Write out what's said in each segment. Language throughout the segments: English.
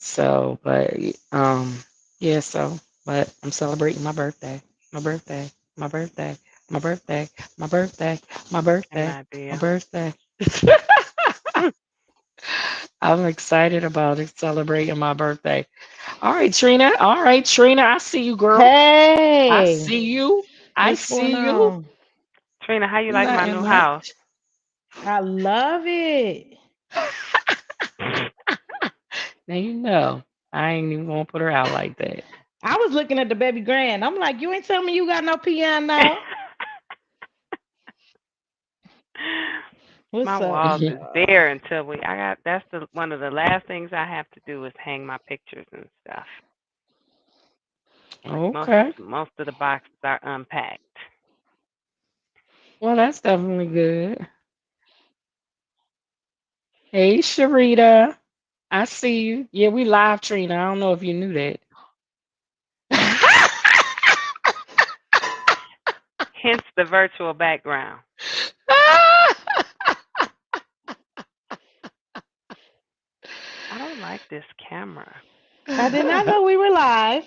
So, but yeah, so but I'm celebrating my birthday. My birthday. My birthday. My birthday. My birthday. My An birthday. My idea. birthday. I'm excited about it celebrating my birthday. All right, Trina. All right, Trina. I see you, girl. I Hey, see you. I what's going see you. on? Trina, how you like my Nothing new house? much. I love it. Now you know I ain't even gonna put her out like that. I was looking at the baby grand. I'm like, you ain't telling me you got no piano. My What's up? walls is bare until I got that's the one of the last things I have to do is hang my pictures and stuff. Like Okay. most of the boxes are unpacked. Well, that's definitely good. Hey, Sharita. I see you. Yeah, we live, Trina. I don't know if you knew that. Hence the virtual background. I don't like this camera. I did not know we were live.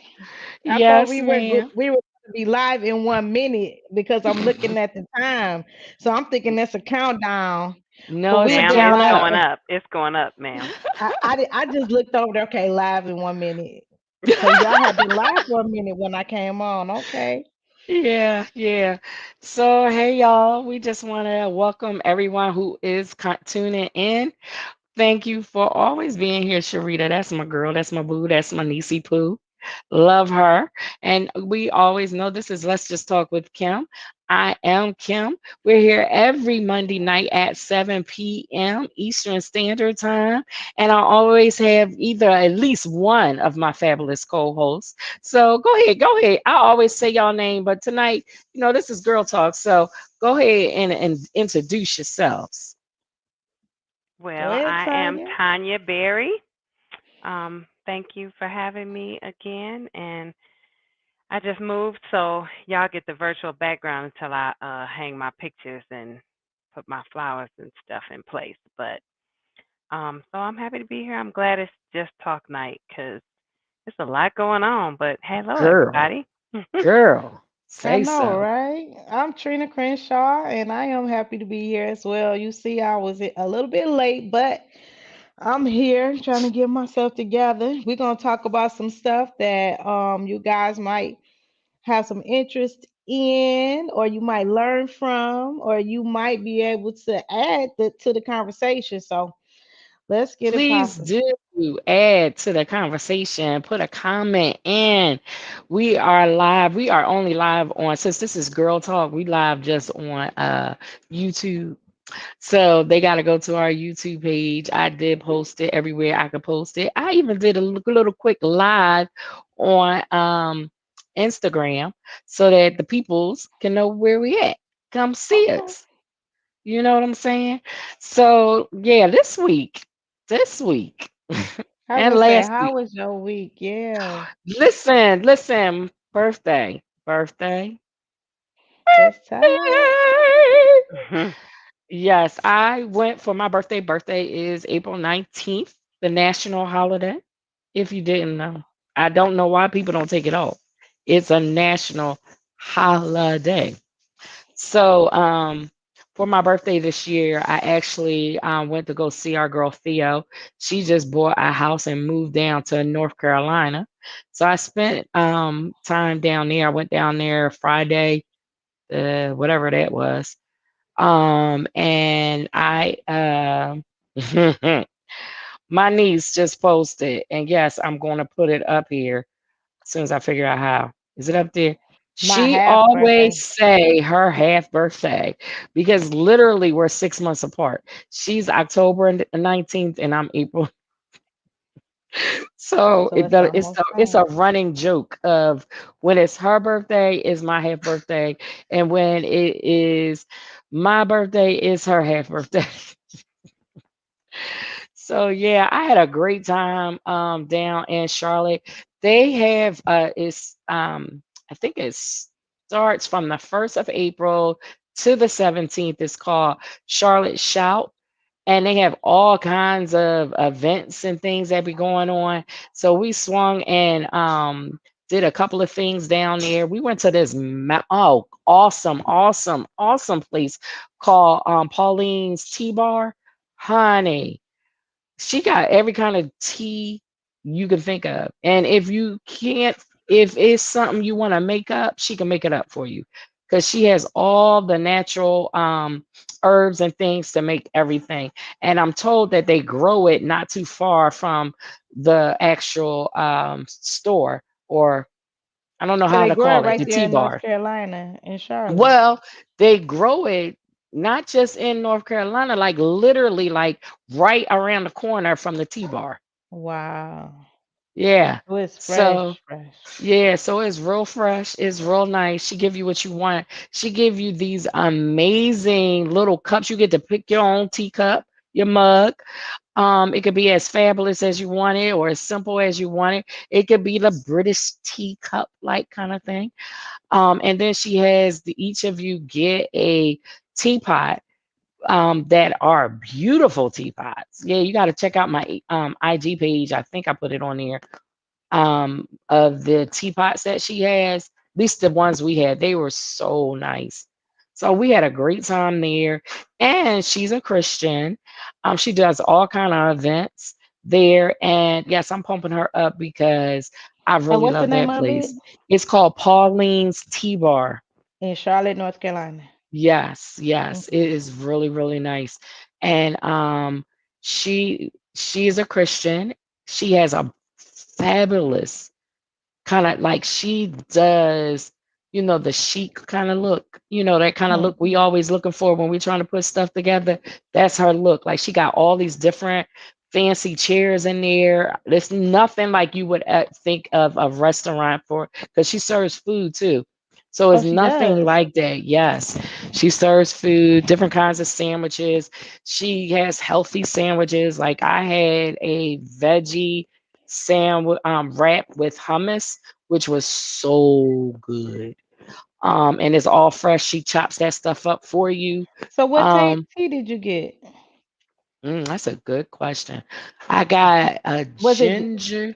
I thought Yes, we were ma'am. we were going to be live in 1 minute because I'm looking at the time. So I'm thinking that's a countdown. But No, it's a we'll Ma'am, get it's count live. up. going up. It's going up, ma'am. I just looked over there. Okay, live in 1 minute. Cause y'all had been live for a minute when I came on. Okay. Yeah, yeah. So, hey, y'all. We just want to welcome everyone who is tuning in. Thank you for always being here, Sharita. That's my girl. That's my boo. That's my niecey poo. Love her. And we always know this is Let's Just Talk with Kim. I am Kim. We're here every Monday night at 7 p.m. Eastern Standard Time. And I always have either at least one of my fabulous co hosts. So go ahead, go ahead. I always say y'all name, but tonight, this is Girl Talk. So go ahead and introduce yourselves. Go Well, ahead, I am Tanya. Tanya Berry. Thank you for having me again. And I just moved, so y'all get the virtual background until I hang my pictures and put my flowers and stuff in place. But so I'm happy to be here. I'm glad it's just talk night because there's a lot going on. But hello, Girl, everybody. girl, I say know, so. right? I'm Trina Crenshaw, and I am happy to be here as well. You see, I was a little bit late, but I'm here trying to get myself together. We're gonna talk about some stuff that you guys might have some interest in, or you might learn from, or you might be able to add to the conversation. So let's get it Please popping. do add to the conversation. Put a comment in. We are live. We are only live on, since this is Girl Talk, we live just on YouTube. So they got to go to our YouTube page. I did post it everywhere I could post it. I even did a little quick live on Instagram so that the peoples can know where we at. Come see Okay. us. You know what I'm saying? So yeah, this week, I was and gonna say, last how week. was your week? Yeah, Listen, birthday. that's tight. Yes, I went for my birthday. Birthday is April 19th, the national holiday. If you didn't know, I don't know why people don't take it off. It's a national holiday. So, for my birthday this year, I actually went to go see our girl Theo. She just bought a house and moved down to North Carolina. So I spent time down there. I went down there Friday, whatever that was. And my niece just posted, and yes, I'm going to put it up here as soon as I figure out how. Is it up there? My She half always birthday. say her half birthday because literally we're 6 months apart. She's October 19th and I'm April. So So it's almost it's a time. running joke of when it's her birthday is my half birthday, and when it is my birthday is her half birthday. So yeah, I had a great time down in Charlotte. They have it's I think it starts from the 1st of April to the 17th. It's called Charlotte Shout. and they have all kinds of events and things that be going on. So we swung and did a couple of things down there. We went to this awesome, awesome, awesome place called Pauline's Tea Bar. Honey, she got every kind of tea you can think of. And if you can't, if it's something you want to make up, she can make it up for you. Because she has all the natural herbs and things to make everything. And I'm told that they grow it not too far from the actual store, or I don't know So how they to grow it call it, right the there tea in North bar. Carolina in Charlotte. Well, they grow it not just in North Carolina, like literally like right around the corner from the tea bar. Wow. Yeah. Oh, it's So fresh, fresh. yeah, so it's real fresh. It's real nice. She give you what you want. She give you these amazing little cups. You get to pick your own teacup, your mug. It could be as fabulous as you want it or as simple as you want it. It could be the British teacup like kind of thing. And then she has each of you get a teapot that are beautiful teapots. Yeah, you got to check out my IG page. I think I put it on there of the teapots that she has. At least the ones we had, they were so nice. So we had a great time there. And she's a Christian. She does all kind of events there. And yes, I'm pumping her up because I And really what's the love name that of it? place. It's called Pauline's Tea Bar. In Charlotte, North Carolina. Yes, yes, it Okay. is really, really nice. And she is a Christian. She has a fabulous kind of like she does, the chic kind of look, that kind of Hmm. look we always looking for when we're trying to put stuff together. That's her look. Like she got all these different fancy chairs in there. There's nothing like you would think of a restaurant for, because she serves food too. So Oh, it's she nothing does. like that. Yes, she serves food, different kinds of sandwiches. She has healthy sandwiches. Like I had a veggie sandwich wrapped with hummus, which was so good. And it's all fresh. She chops that stuff up for you. So what Um, tea did you get? that's a good question. I got a Was it ginger.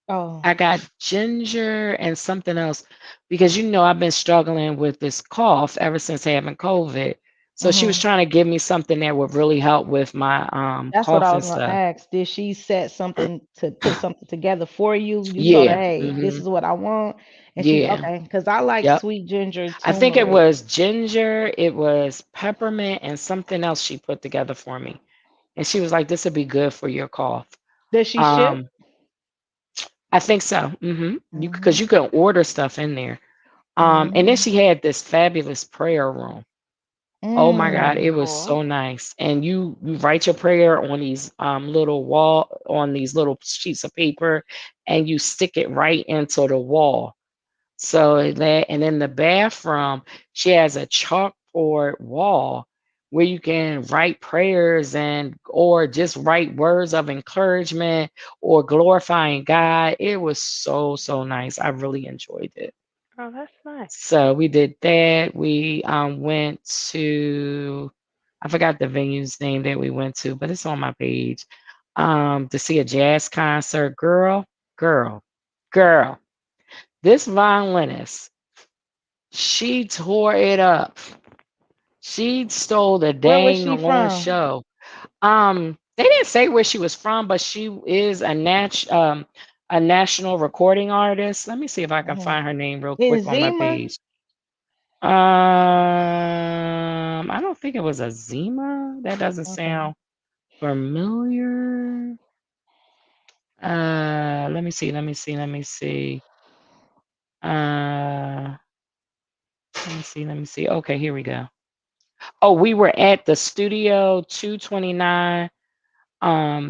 oh, I got ginger and something else because I've been struggling with this cough ever since having COVID. So she was hmm. trying to give me something that would really help with my That's what cough I and was gonna stuff. ask. Did she set something to put something together for you? You told her, Yeah. hey, this Hmm. is what I want. And she's Yeah. okay, because I like Yep. sweet ginger I think it turmeric. was ginger, it was peppermint, and something else she put together for me. And she was like, "This would be good for your cough." Does she ship? Um, I think so. You because Mm-hmm. you can order stuff in there. And then Mm-hmm. she had this fabulous prayer room. Oh my God, Mm. it was Cool. so nice. And you write your prayer on these these little sheets of paper, and you stick it right into the wall. So that, and in the bathroom, she has a chalkboard wall where you can write prayers and or just write words of encouragement or glorifying God. It was so, so nice. I really enjoyed it. Oh, that's nice. So we did that. We went to, I forgot the venue's name that we went to, but it's on my page. To see a jazz concert. Girl, girl. This violinist, she tore it up. She stole the Where was dang she on from? show. They didn't say where she was from, but she is a national recording artist. Let me see if I can Hmm. find her name real In quick on my Zima? page. I don't think it was a Zima. That doesn't Okay. sound familiar. Let me see. Let me see. Let me see. Uh, let me see. Let me see. Okay, here we go. Oh, we were at the Studio 229.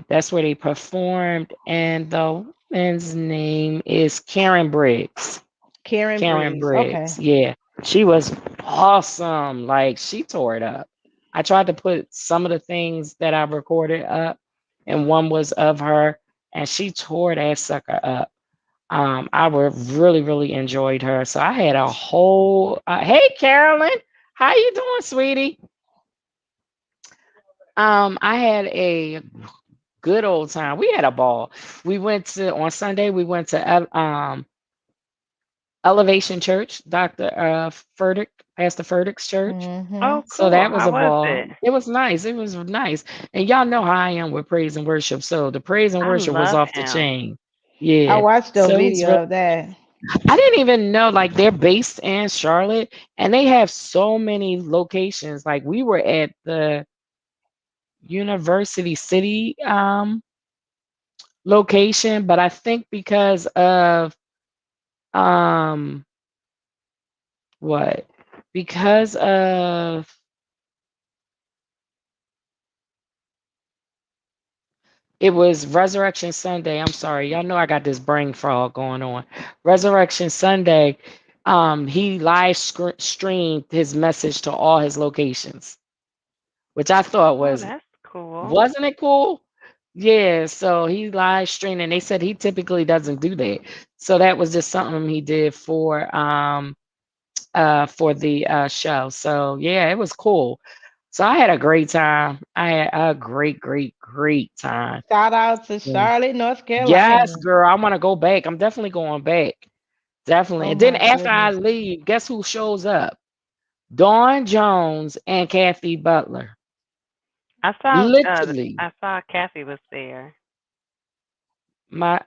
That's where they performed, and the woman's name is Karen Briggs. Karen Karen Briggs. Okay. Briggs. Yeah, she was awesome. Like she tore it up. I tried to put some of the things that I recorded up, and one was of her, and she tore that sucker up. I would really, really enjoyed her. So I had a whole. Hey, Carolyn, how you doing, sweetie? I had a good old time. We had a ball. We went to on Sunday. We went to Elevation Church, Doctor Furtick, Pastor Furtick's church. Mm-hmm. Oh, So cool. that was How a was ball. it? It was nice. It was nice. And y'all know how I am with praise and worship. So the praise and I worship was love off the him. chain. I Yeah. watched a So it was video really of that. I didn't even know like they're based in Charlotte and they have so many locations. Like we were at the University City location, but I think because of um what? Because of it was Resurrection Sunday. I'm sorry. Y'all know I got this brain fog going on. Resurrection Sunday, he streamed his message to all his locations, which I thought Oh, was that's cool. wasn't it cool? Yeah, so he live streamed and they said he typically doesn't do that. So that was just something he did for the show. So yeah, it was cool. So I had a great time. I had a great time. Shout out to So, Charlotte, North yes, Carolina. girl, I want to go back. I'm definitely going back. Definitely. Oh And then my after I goodness. leave, guess who shows up? Dawn Jones and Kathy Butler. I saw Literally, I saw Kathy was there. my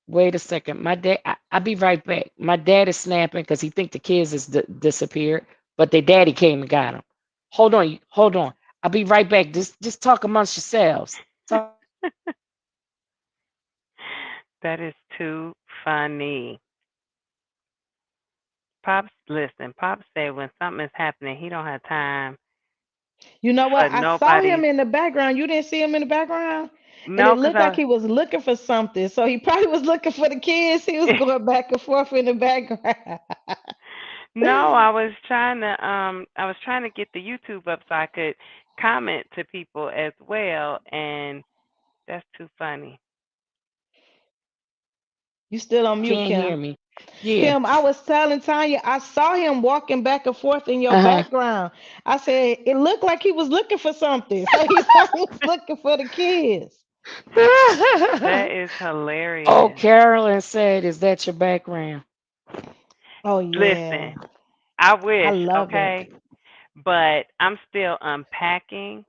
wait a second. My dad, I'll be right back. My dad is snapping because he think the kids is disappeared, but their daddy came and got him. Hold on. I'll be right back. Just talk amongst yourselves. Talk amongst yourselves. That is too funny. Pops, listen, Pops said when something is happening, he don't have time You know for what? I saw nobody. him in the background. You didn't see him in the background? And No, it cause looked like he was looking for something. So he probably was looking for the kids. He was going back and forth in the background. no, I was trying to get the YouTube up so I could comment to people as well, and that's too funny. You still on mute, Can't hear Kim. me. Yeah. Kim, I was telling Tanya, I saw him walking back and forth in your Uh-huh. background. I said, it looked like he was looking for something. So he probably was looking for the kids. That is Oh, hilarious. Carolyn said, "Is that your background?" Oh, yeah. Listen, I I wish, love it. okay, but I'm still unpacking,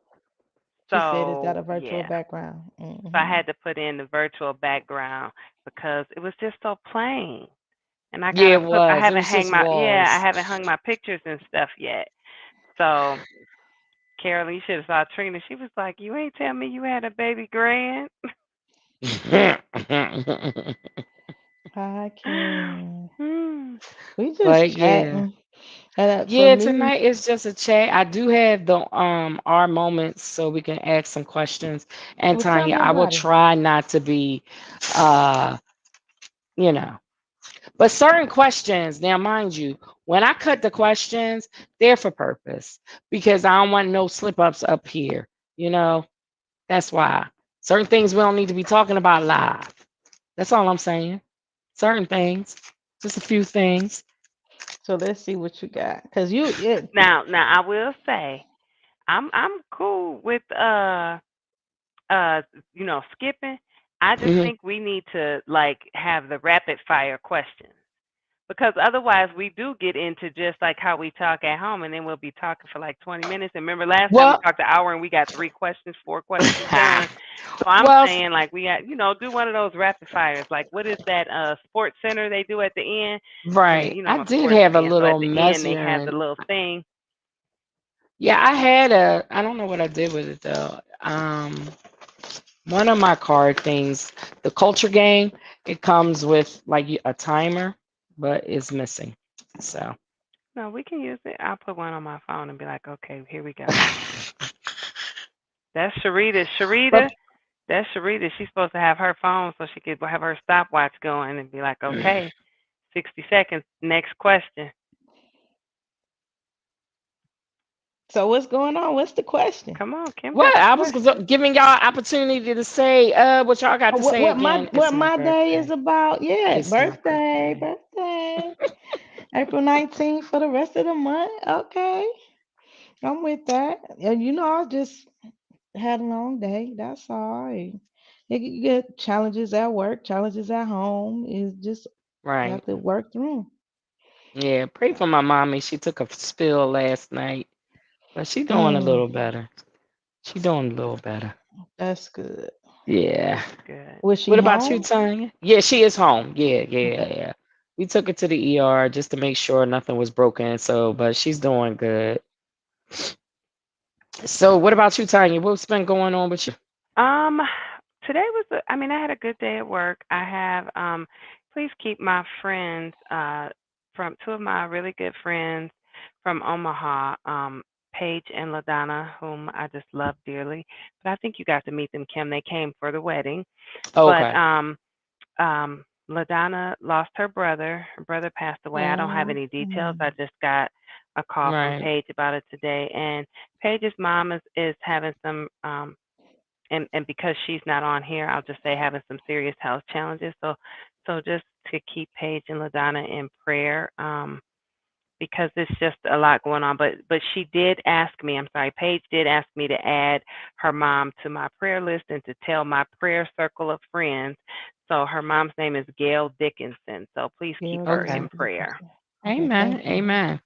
She said, is that so a virtual yeah. background? So I Hmm. had to put in the virtual background because it was just so plain. And I Yeah, gotta it put I was. It haven't was just I walls. haven't hung my pictures and stuff yet. So Carolyn, you should have saw Trina. She was like, "You ain't tell me you had a baby grand." Hi, Kim. Hmm. We just But yeah. chatting. And for Yeah, me, tonight is just a chat. I do have the our moments so we can ask some questions. And well, tell Tanya, me I will about it. try not to be uh, you know, but certain questions, now mind you, when I cut the questions, they're for purpose because I don't want no slip ups up here. You know, that's why. Certain things we don't need to be talking about live. That's all I'm saying. Certain things, just a few things. So let's see what you got. Cause you, yeah, Now I will say I'm cool with uh skipping. I just Hmm. think we need to like have the rapid fire questions. Because otherwise, we do get into just like how we talk at home, and then we'll be talking for like 20 minutes. And remember last time we Well, talked an hour and we got 3 questions, 4 questions done. So I'm well, saying like we got, do one of those rapid fires. Like what is that sports center they do at the end? And right. I I'm a did sports have a fan, so at little the end they have measuring. the little thing. Yeah, I had a. I don't know what I did with it though. One of my card things, the culture game, it comes with like a timer, but it's missing. So. No, we can use it. I'll put one on my phone and be like, okay, here we go. That's Sharita. But That's Sharita. She's supposed to have her phone so she could have her stopwatch going and be like, okay, 60 seconds. Next question. so what's going on? What's the question? Come on, Kim what got the I was question. giving y'all opportunity to say what y'all got to What say what my again. what It's my my day is birthday. about? Yeah, It's my birthday, birthday. birthday. April 19th for the rest of the month. Okay. I'm with that. And I just had a long day. That's all. You get challenges at work, challenges at home. Is just Right. have to work through. Yeah. Pray for my mommy. She took a spill last night, but she doing a Mm, little better. She doing a little better. that's good. Yeah. That's good. Was she What about you, home? Tanya? Yeah, she is home. Yeah, yeah, Okay. yeah. We took her to the ER just to make sure nothing was broken. So, but she's doing good. So, what about you, Tanya? What's been going on with you? Um, Today was I mean, I had a good day at work. I have please keep my friends from two of my really good friends from Omaha, Paige and LaDonna, whom I just love dearly. But I think you got to meet them, Kim. They came for the wedding. But Okay. LaDonna lost her brother. Her brother passed away. I don't have Oh, any details. I just got a call from Right. Paige about it today. And Paige's mom is having some and because she's not on here, I'll just say having some serious health challenges. So just to keep Paige and LaDonna in prayer, because it's just a lot going on. But she did ask me, I'm sorry, Paige did ask me to add her mom to my prayer list and to tell my prayer circle of friends. So her mom's name is Gail Dickinson. So please keep Gail her in Okay. prayer. Dickinson. Okay, Amen. thank you. Amen.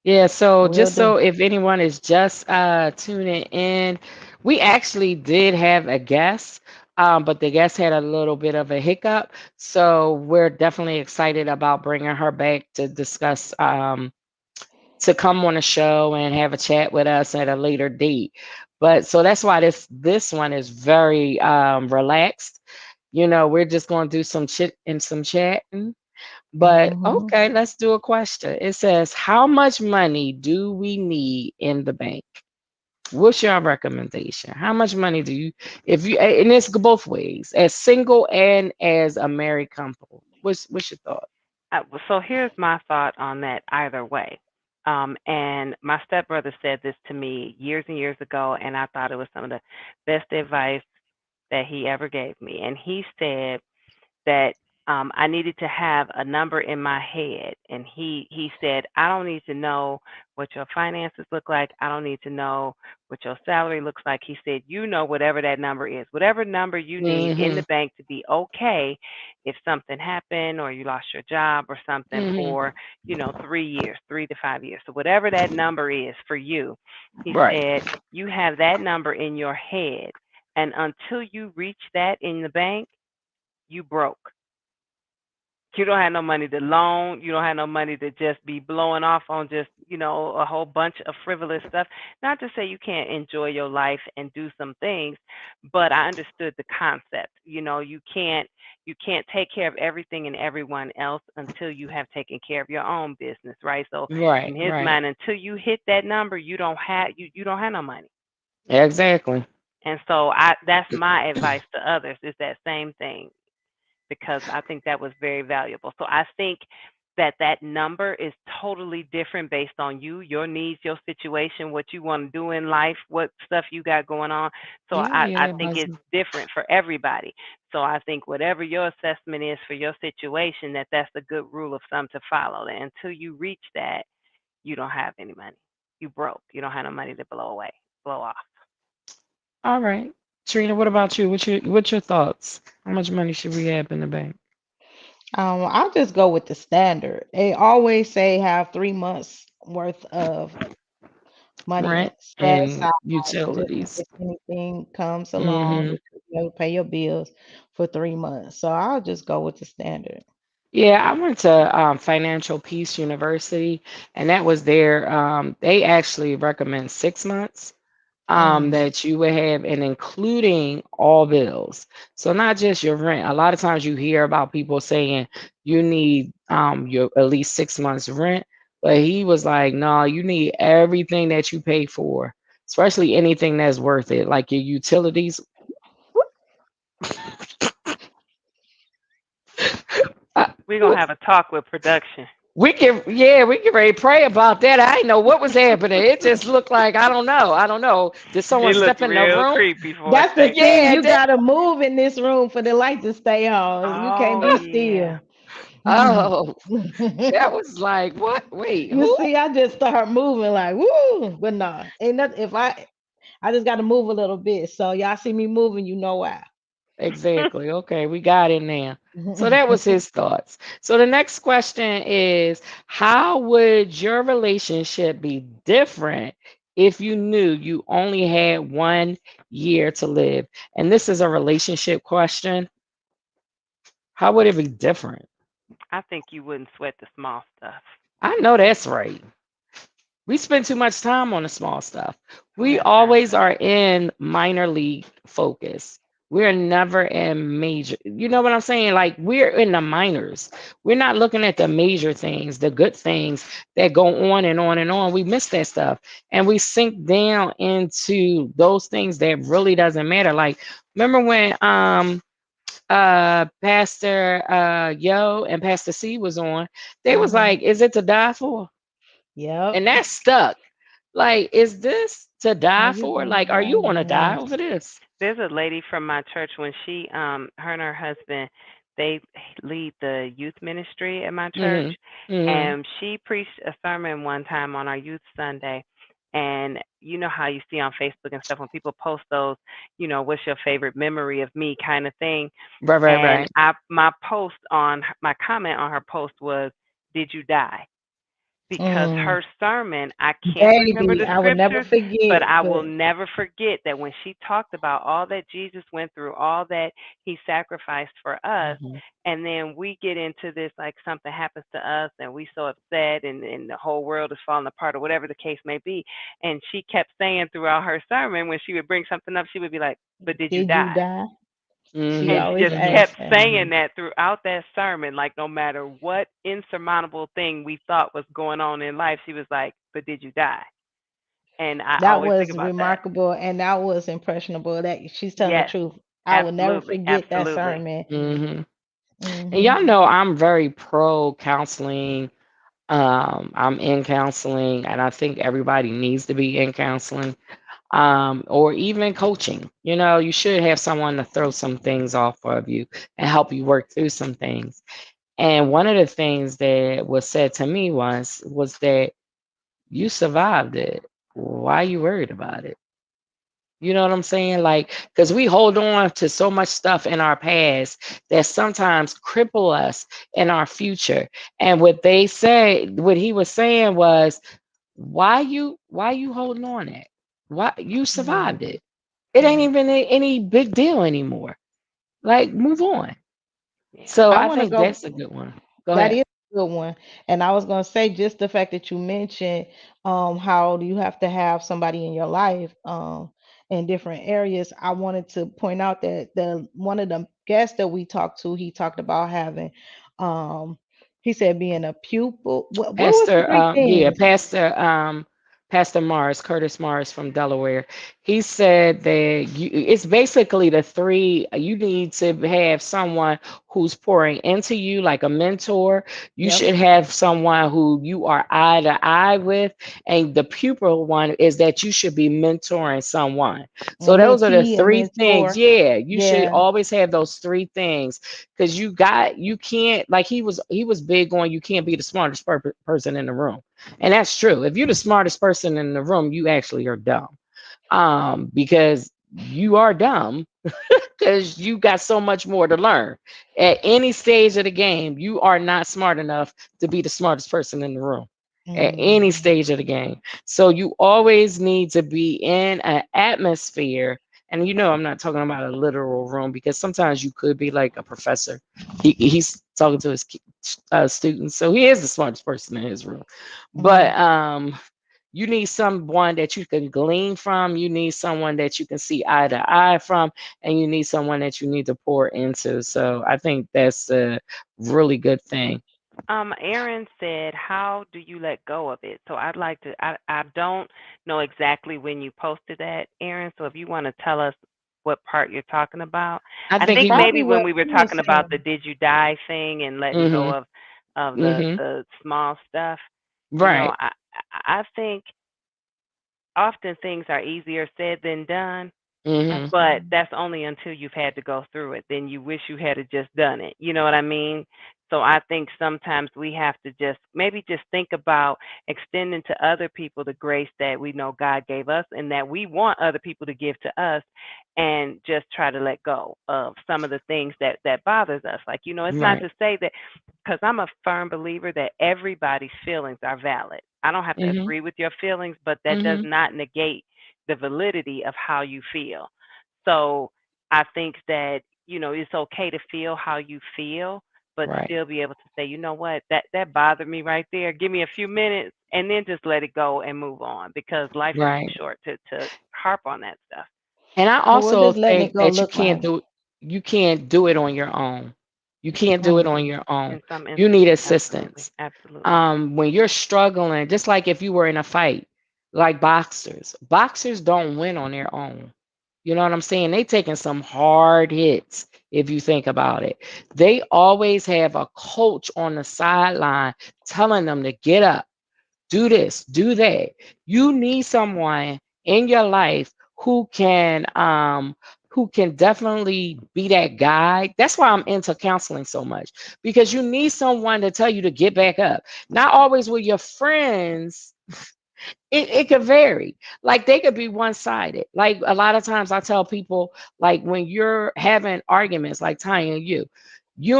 Yeah, so Will just do. so if anyone is just tuning in, we actually did have a guest, but the guest had a little bit of a hiccup. So we're definitely excited about bringing her back to discuss, to come on the show and have a chat with us at a later date. But so that's why this one is very relaxed. You know, we're just going to do some chit and some chatting. But Hmm. okay, let's do a question. It says, how much money do we need in the bank? What's your recommendation? How much money do you, if you, and it's both ways, as single and as a married couple? What's your thought? So here's my thought on that either way. And my stepbrother said this to me years and years ago, and I thought it was some of the best advice that he ever gave me. And he said, that I needed to have a number in my head. And he said, I don't need to know what your finances look like. I don't need to know what your salary looks like. He said, you know whatever that number is, whatever number you need in Mm-hmm. the bank to be okay if something happened or you lost your job or something Mm-hmm. for, 3 years, 3 to 5 years. So whatever that number is for you, he Right. said, you have that number in your head. And until you reach that in the bank, you broke. You don't have no money to loan. You don't have no money to just be blowing off on just, a whole bunch of frivolous stuff. Not to say you can't enjoy your life and do some things, but I understood the concept. You can't take care of everything and everyone else until you have taken care of your own business, right? So Right. in his Right. mind, until you hit that number, you don't have no money. Exactly. And so that's my advice to others is that same thing because I think that was very valuable. So I think that number is totally different based on you, your needs, your situation, what you want to do in life, what stuff you got going on. So Yeah, I yeah. think it's different for everybody. So I think whatever your assessment is for your situation, that's a good rule of thumb to follow. And until you reach that, you don't have any money. You broke. You don't have no money to blow off. All right. Trina, what about you? What's your thoughts? How much money should we have in the bank? I'll just go with the standard. They always say have 3 months worth of money Rent set and aside just in utilities. case anything comes along. Hmm. You could be able to pay your bills for 3 months. So I'll just go with the standard. Yeah, I went to Financial Peace University, and that was their. They actually recommend 6 months Mm. that you would have, and including all bills. So not just your rent. A lot of times you hear about people saying you need your at least 6 months rent, but he was like, no, you need everything that you pay for, especially anything that's worth it, like your utilities. Uh, We're gonna have a talk with production. We can, yeah, we can ready to pray about that. I didn't know what was happening. It just looked like I don't know. I don't know. Did someone It looked step in the real room? creepy for a That's the second. thing. Yeah. You gotta move in this room for the light to stay on. You can't Oh be yeah. still. Oh, that was like what? Wait, You who? see, I just start moving like woo, but nah, ain't nothing. If I I just got to move a little bit. So y'all see me moving, you know why. Exactly. Okay, we got it now. So that was his thoughts. So the next question is, how would your relationship be different if you knew you only had 1 year to live? And this is a relationship question. How would it be different? I think you wouldn't sweat the small stuff. I know that's right. We spend too much time on the small stuff. I We have time always for are that. in minor league focus. We're never in major. You know what I'm saying? Like we're in the minors. We're not looking at the major things, the good things that go on and on and on. We miss that stuff and we sink down into those things that really doesn't matter. Like remember when Pastor Yo and Pastor C was on, they was Hmm. like, is it to die for? Yep. And that's stuck. Like, is this to Are die you for? gonna Like, are you die? gonna die over Yes. this? There's a lady from my church when her and her husband, they lead the youth ministry at my church, Mm-hmm. Mm-hmm. and she preached a sermon one time on our youth Sunday. And you know how you see on Facebook and stuff when people post those, what's your favorite memory of me kind of thing. Right, right, And right. my comment on her post was, "Did you die?" Because Mm. her sermon, I can't remember Baby, the I would never scriptures, but forget. I will But never forget that when she talked about all that Jesus went through, all that he sacrificed for us, Mm-hmm. and then we get into this like something happens to us and we so upset and the whole world is falling apart or whatever the case may be. And she kept saying throughout her sermon when she would bring something up, she would be like, "But did you did you die?" die? She And she always just Mm-hmm. kept asked that. saying Mm-hmm. that throughout that sermon, like no matter what insurmountable thing we thought was going on in life, she was like, "But did you die?" And I That always think was about that. remarkable and that was impressionable. That she's telling the Yes, truth. I will never absolutely, forget that absolutely. sermon. Mm-hmm. And Hmm. y'all know I'm very pro counseling. I'm in counseling, and I think everybody needs to be in counseling. Or even coaching. You know, you should have someone to throw some things off of you and help you work through some things. And one of the things that was said to me was that you survived it. Why you worried about it? You know what I'm saying? Like, because we hold on to so much stuff in our past that sometimes cripple us in our future. And what he was saying was, why you holding on it? Why you survived Hmm. it? It ain't Yeah. even any big deal anymore. Like, move on. Yeah. So I I want to think go. that's a good one. Go That ahead. is a good one. And I was gonna say just the fact that you mentioned how do you have to have somebody in your life in different areas. I wanted to point out that the one of the guests that we talked to, he talked about having um he said being a pupil. What was the Pastor, three yeah, things? Pastor Morris, Curtis Morris from Delaware. He said that it's basically the three. You need to have someone who's pouring into you, like a mentor. You Yep. should have someone who you are eye to eye with, and the pupil one is that you should be mentoring someone. So those are the Mentee and three things. mentor. Yeah, you should Yeah. always have those three things because you can't, like he was big on, you can't be the smartest person in the room, and that's true. If you're the smartest person in the room, you actually are dumb, because you are dumb because you got so much more to learn. At any stage of the game, you are not smart enough to be the smartest person in the room at any Hmm. stage of the game. So you always need to be in an atmosphere. And I'm not talking about a literal room because sometimes you could be like a professor. He's talking to his students, so he is the smartest person in his room. But Hmm. you need someone that you can glean from. You need someone that you can see eye to eye from, and you need someone that you need to pour into. So I think that's a really good thing. Aaron said, "How do you let go of it?" So I'd like to. I don't know exactly when you posted that, Aaron. So if you want to tell us what part you're talking about, I I think think he meant. maybe Probably when what we were he was talking about the saying. "Did you die" thing and letting go Mm-hmm. of Mm-hmm. the small stuff. You know, Right. I think often things are easier said than done. Mm-hmm. But Absolutely. that's only until you've had to go through it. Then you wish you had just done it. You know what I mean? So I think sometimes we have to just maybe just think about extending to other people the grace that we know God gave us and that we want other people to give to us, and just try to let go of some of the things that bothers us. Like, it's not Right. to say that, because I'm a firm believer that everybody's feelings are valid. I don't have to Mhm. agree with your feelings, but that does Mhm. not negate the validity of how you feel. So I think that, it's okay to feel how you feel, but Right. still be able to say, you know what, that bothered me right there. Give me a few minutes and then just let it go and move on, because life is too Right. short to harp on that stuff. And I So what also does letting it think go that look like? you can't do it on your own. You can't do it Mm. on your own. In some You need instances, absolutely, assistance. absolutely. When you're struggling, just like if you were in a fight, like boxers don't win on their own. You know what I'm saying? They taking some hard hits if you think about it. They always have a coach on the sideline telling them to get up, do this, do that. You need someone in your life who can definitely be that guide. That's why I'm into counseling so much, because you need someone to tell you to get back up. Not always with your friends, it could vary. Like they could be one-sided. Like a lot of times I tell people, like when you're having arguments, like Tanya and you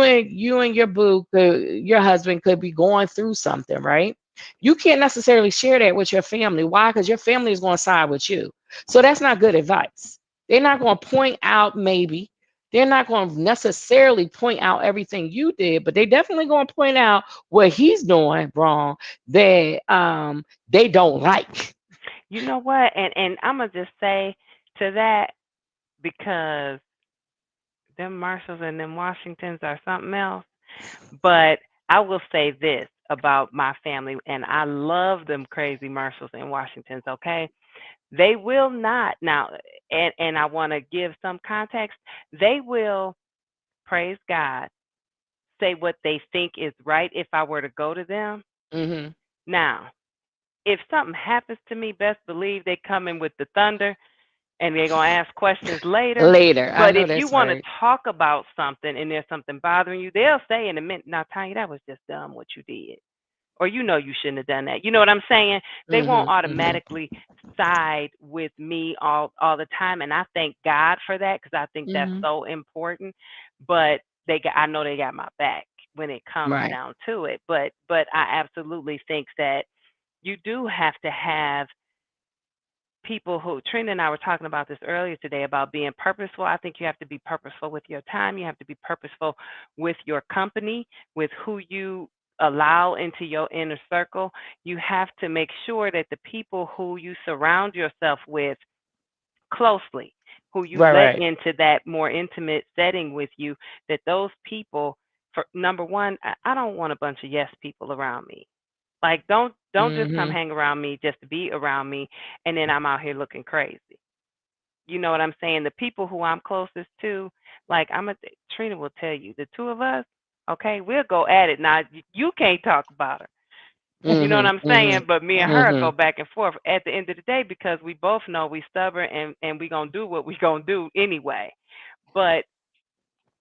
and your your husband could be going through something, right? You can't necessarily share that with your family. Why? Because your family is going to side with you. So that's not good advice. They're not going to point out, maybe they're not going to necessarily point out everything you did, but they definitely going to point out what he's doing wrong, that they don't like. You know what? And I'm gonna just say to that, because them Marshalls and them Washingtons are something else. But I will say this about my family, and I love them crazy Marshalls and Washingtons. Okay, they will not now, and I want to give some context. They will, praise God, say what they think is right if I were to go to them. Hmm. Now, if something happens to me, best believe they come in with the thunder and they're going to ask questions later. Later, I But know if you that's want to right. talk about something and there's something bothering you, they'll say in a minute, now, Tanya, that was just dumb what you did. Or you shouldn't have done that. You know what I'm saying? They won't Hmm. Hmm. automatically side with me all the time, and I thank God for that, because I think that's Hmm. so important. But I know they got my back when it comes Right. down to it. But I absolutely think that you do have to have people who, Trina and I were talking about this earlier today about being purposeful. I think you have to be purposeful with your time. You have to be purposeful with your company, with who you allow into your inner circle. You have to make sure that the people who you surround yourself with closely, who you Right. let Right. into that more intimate setting with you, that those people, for number one, I don't want a bunch of yes people around me. Like, don't just come Hmm. hang around me just to be around me, and then I'm out here looking crazy. You know what I'm saying? The people who I'm closest to, like Trina will tell you, the two of us, okay, we'll go at it. Now you can't talk about her. You know what Hmm. I'm Hmm. saying? But me and her Hmm. go back and forth at the end of the day, because we both know we stubborn, and we gonna do what we gonna do anyway. But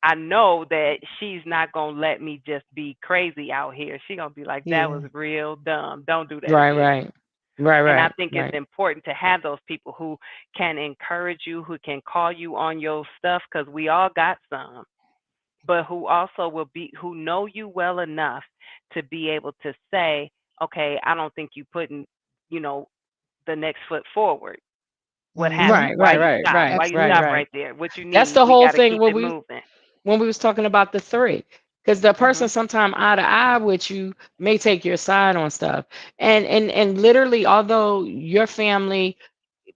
I know that she's not gonna let me just be crazy out here. She gonna be like, that Yeah. was real dumb. Don't do that Right. again. Right. Right. And I Right. think it's Right. important to have those people who can encourage you, who can call you on your stuff, because we all got some, but who also will be, who know you well enough to be able to say, okay, I don't think you putting, you know, the next foot forward. What Mhm. happened? Right. Why Right. you Right. stop? Right. Why you Right. stop Absolutely. Right. right there? What you That's need? the We whole got to thing keep when it moving. we was talking about the three, because the person Mhm. sometime eye to eye with you may take your side on stuff, and literally, although your family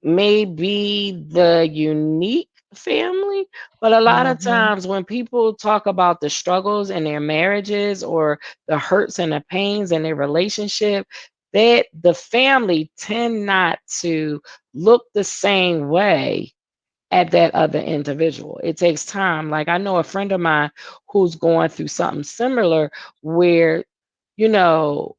may be the unique family, but a lot of Mhm. times when people talk about the struggles in their marriages or the hurts and the pains in their relationship, that the family tend not to look the same way at that other individual. It takes time. Like I know a friend of mine who's going through something similar where, you know,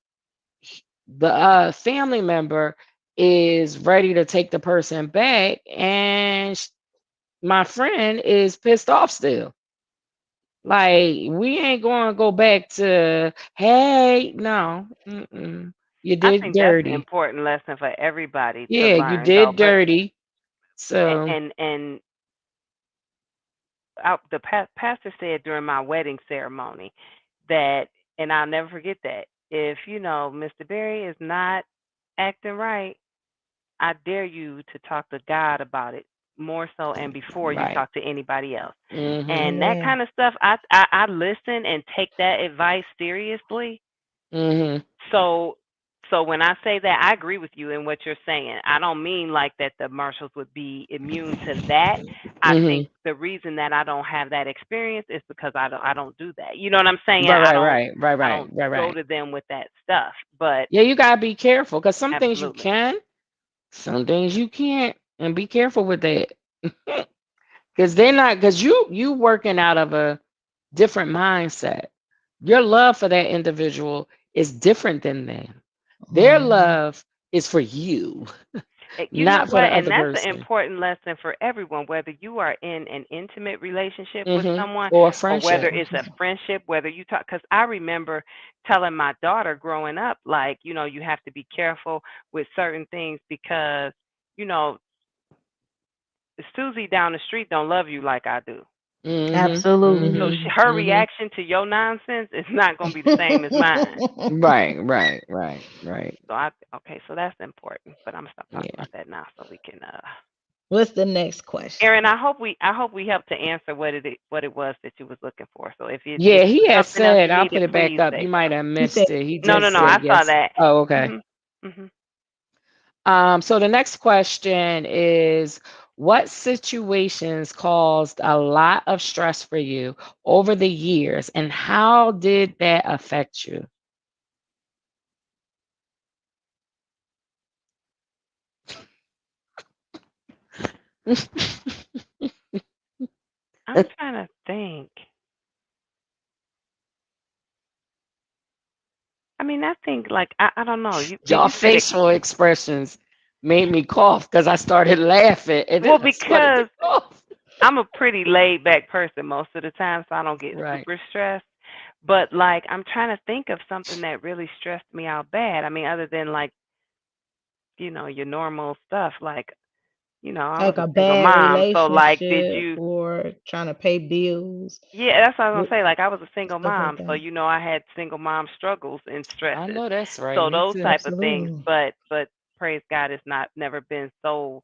the family member is ready to take the person back, and my friend is pissed off still. Like we ain't going to go back to hey, no. Mm-mm. You I did think that's an dirty. important lesson for everybody to Yeah, you learn, though. did But dirty. So, and the pastor said during my wedding ceremony that, and I'll never forget that, if Mr. Berry is not acting right, I dare you to talk to God about it more so and before you right. talk to anybody else. Mhm. And that Amen. kind of stuff, I listen and take that advice seriously. Mhm. So when I say that, I agree with you in what you're saying. I don't mean like that the marshals would be immune to that. I think Mhm. the reason that I don't have that experience is because I don't do that. You know what I'm saying? Right, I right, don't right, right, I right, don't right, go right. to them with that stuff. But Yeah, you gotta be careful because some things you absolutely. can, some things you can't, and be careful with that. Because they're not because you working out of a different mindset. Your love for that individual is different than them. Their Mhm. love is for you, You know not for what? the And other that's an person. important lesson for everyone, whether you are in an intimate relationship with Hmm. someone Or or whether friendship. it's a friendship, whether you talk. Because I remember telling my daughter growing up, like, you have to be careful with certain things because, you know, Susie down the street don't love you like I do. Hmm. Absolutely. So Hmm. her Hmm. reaction to your nonsense is not going to be the same as mine. Right, right, right, right. So okay, so that's important. But I'm gonna stop talking Yeah. about that now so we can What's the next question? Aaron, I hope we helped to answer what it was that you was looking for. So if Yeah, it he was had something else said, you I'll needed, put it back please up. say You so. might have You said missed it. He No, just no, no. said I saw yes. that. Oh, okay. Mhm. Mhm. So the next question is what situations caused a lot of stress for you over the years and how did that affect you? I'm trying to think. I mean, I think like I don't know. You when Y'all you said it, facial expressions made me cough because I started laughing and then well, I started to because cough. I'm a pretty laid back person most of the time, so I don't get Right. super stressed. But like, I'm trying to think of something that really stressed me out bad. I mean, other than like, your normal stuff. Like, I was like a a single bad mom, so like, did relationship you? or trying to pay bills, Yeah, that's what I was with gonna say. Like, I was a single stuff like mom, so that. I had single mom struggles and I stresses. know that's right. So Me those too. type of things. Absolutely. But praise God, it's not never been so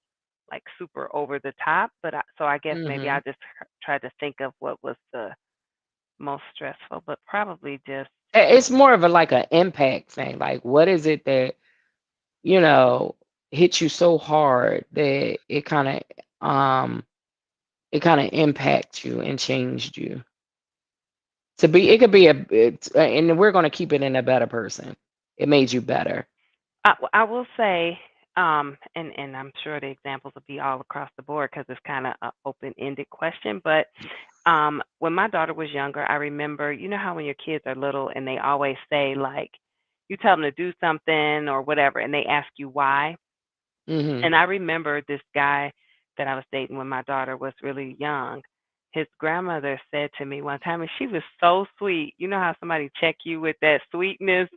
like super over the top. So I guess maybe I Hmm. just tried to think of what was the most stressful, but probably just It's more of a like an impact thing. Like what is it that you know, hit you so hard that um it kind of impacts you and changed you to be it could be and we're going to keep it in a better person. It made you better. I will say, and I'm sure the examples will be all across the board because it's kind of an open-ended question. But when my daughter was younger, I remember, how when your kids are little and they always say like, you tell them to do something or whatever, and they ask you why. Mhm. And I remember this guy that I was dating when my daughter was really young. His grandmother said to me one time, and she was so sweet. You know how somebody check you with that sweetness,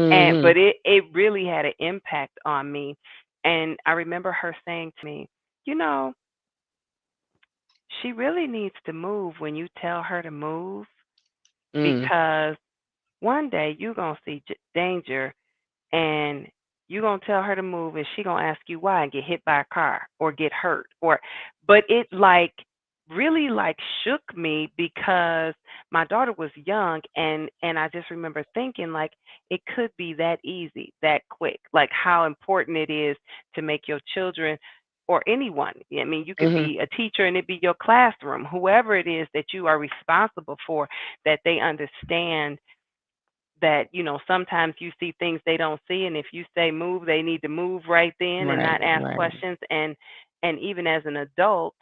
and Mhm. but it really had an impact on me. And I remember her saying to me, you know, she really needs to move when you tell her to move Mhm. because one day you're going to see danger and you're going to tell her to move and she going to ask you why and get hit by a car or get hurt or but it like really like shook me because my daughter was young and I just remember thinking like it could be that easy that quick like how important it is to make your children or anyone. I mean, you could Mhm. be a teacher and it be your classroom, whoever it is that you are responsible for, that they understand that sometimes you see things they don't see, and if you say move they need to move right then and Right, not ask right. questions. And even as an adult,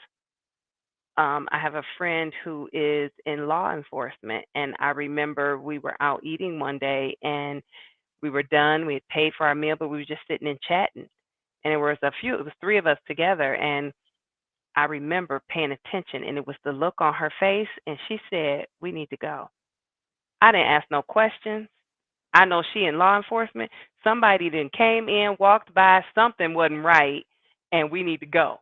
I have a friend who is in law enforcement, and I remember we were out eating one day and we were done, we had paid for our meal, but we were just sitting and chatting, and it was three of us together, and I remember paying attention, and it was the look on her face, and she said, "We need to go." I didn't ask no questions. I know she in law enforcement. Somebody then came in, walked by, something wasn't right, and we need to go.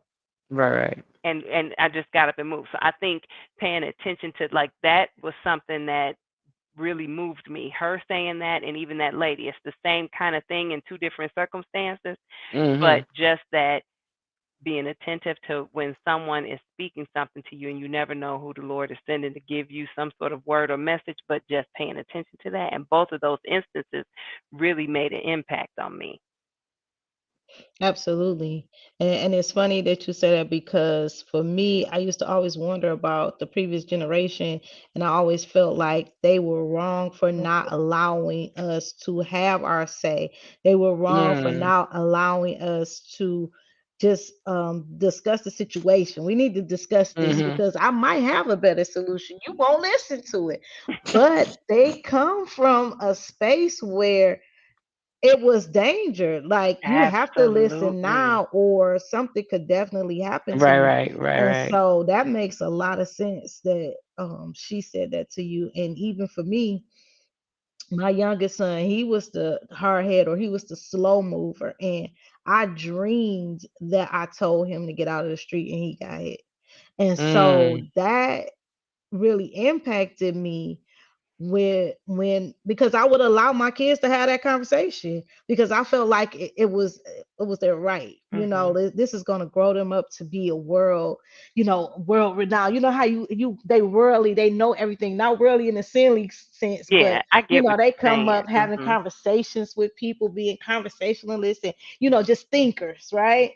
Right, right. And I just got up and moved. So I think paying attention to like that was something that really moved me. Her saying that and even that lady. It's the same kind of thing in two different circumstances, but Mhm. just that being attentive to when someone is speaking something to you and you never know who the Lord is sending to give you some sort of word or message, but just paying attention to that. And both of those instances really made an impact on me. Absolutely. And it's funny that you say that because for me, I used to always wonder about the previous generation, and I always felt like they were wrong for not allowing us to have our say. They were wrong for Mm. not allowing us to just discuss the situation. We need to discuss this Mhm. because I might have a better solution. You won't listen to it. But they come from a space where it was danger. Like you have to listen Absolutely. now, or something could definitely happen to Right, you. right, right, And right. so that makes a lot of sense that she said that to you. And even for me, my youngest son, he was the hard head or he was the slow mover. And I dreamed that I told him to get out of the street and he got hit. And so Mm. that really impacted me when because I would allow my kids to have that conversation because I felt like it was their right. Mhm. This is going to grow them up to be a world renowned. You know how they worldly, they know everything, not worldly in a silly sense, but Yeah, I get what they you're come saying. up having Mhm. conversations with people, being conversationalists, and just thinkers, right?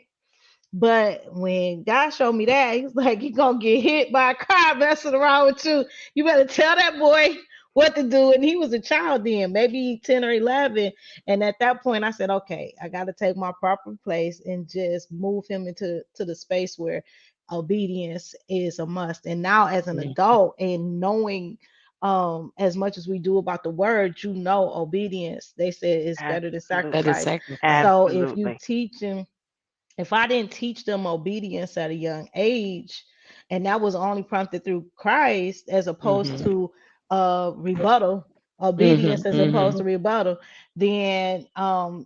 But when God showed me that, He's like, "You gonna get hit by a car messing around with you. You better tell that boy what to do." And he was a child then, maybe 10 or 11. And at that point, I said, "Okay, I got to take my proper place and just move him into the space where obedience is a must." And now, as an Mm. adult and knowing as much as we do about the word, obedience, they said, is better than That is Absolutely. sacrifice. sacrifice. So if you Absolutely. teach him if I didn't teach them obedience at a young age, and that was only prompted through Christ as opposed Mhm. to rebuttal, obedience Mhm. as opposed Mhm. to rebuttal, then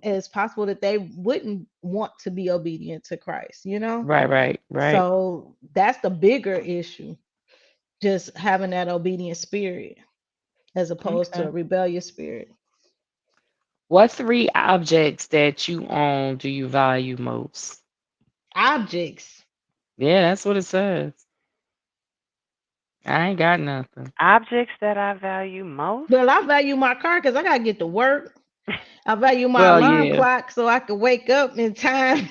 it's possible that they wouldn't want to be obedient to Christ. Right, right, right. So that's the bigger issue, just having that obedient spirit as opposed to Okay. a rebellious spirit. What three objects that you own do you value most? Objects. Yeah, that's what it says. I ain't got nothing. Objects that I value most? Well, I value my car because I gotta get to work. I value my Well, alarm yeah. clock so I can wake up in time.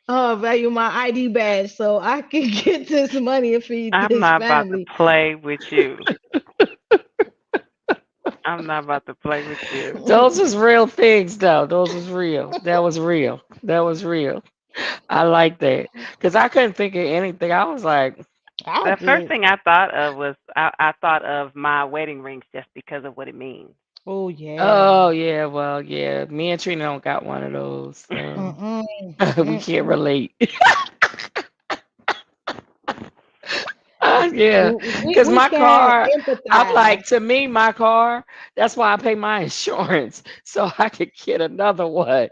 I value my ID badge so I can get this money and feed I'm this not about to family. play with you. I'm not about to play with you. Those was real things, though. Those was real. That was real. That was real. I like that because I couldn't think of anything. I was like, I The first just, thing I thought of was I thought of my wedding rings just because of what it means. oh yeah. oh yeah, well yeah. Me and Trina don't got one of those, so Mm-mm, we can't mm-mm. relate. Yeah, We, because we my can car, I'm empathize. like, to me, my car, that's why I pay my insurance so I could get another one.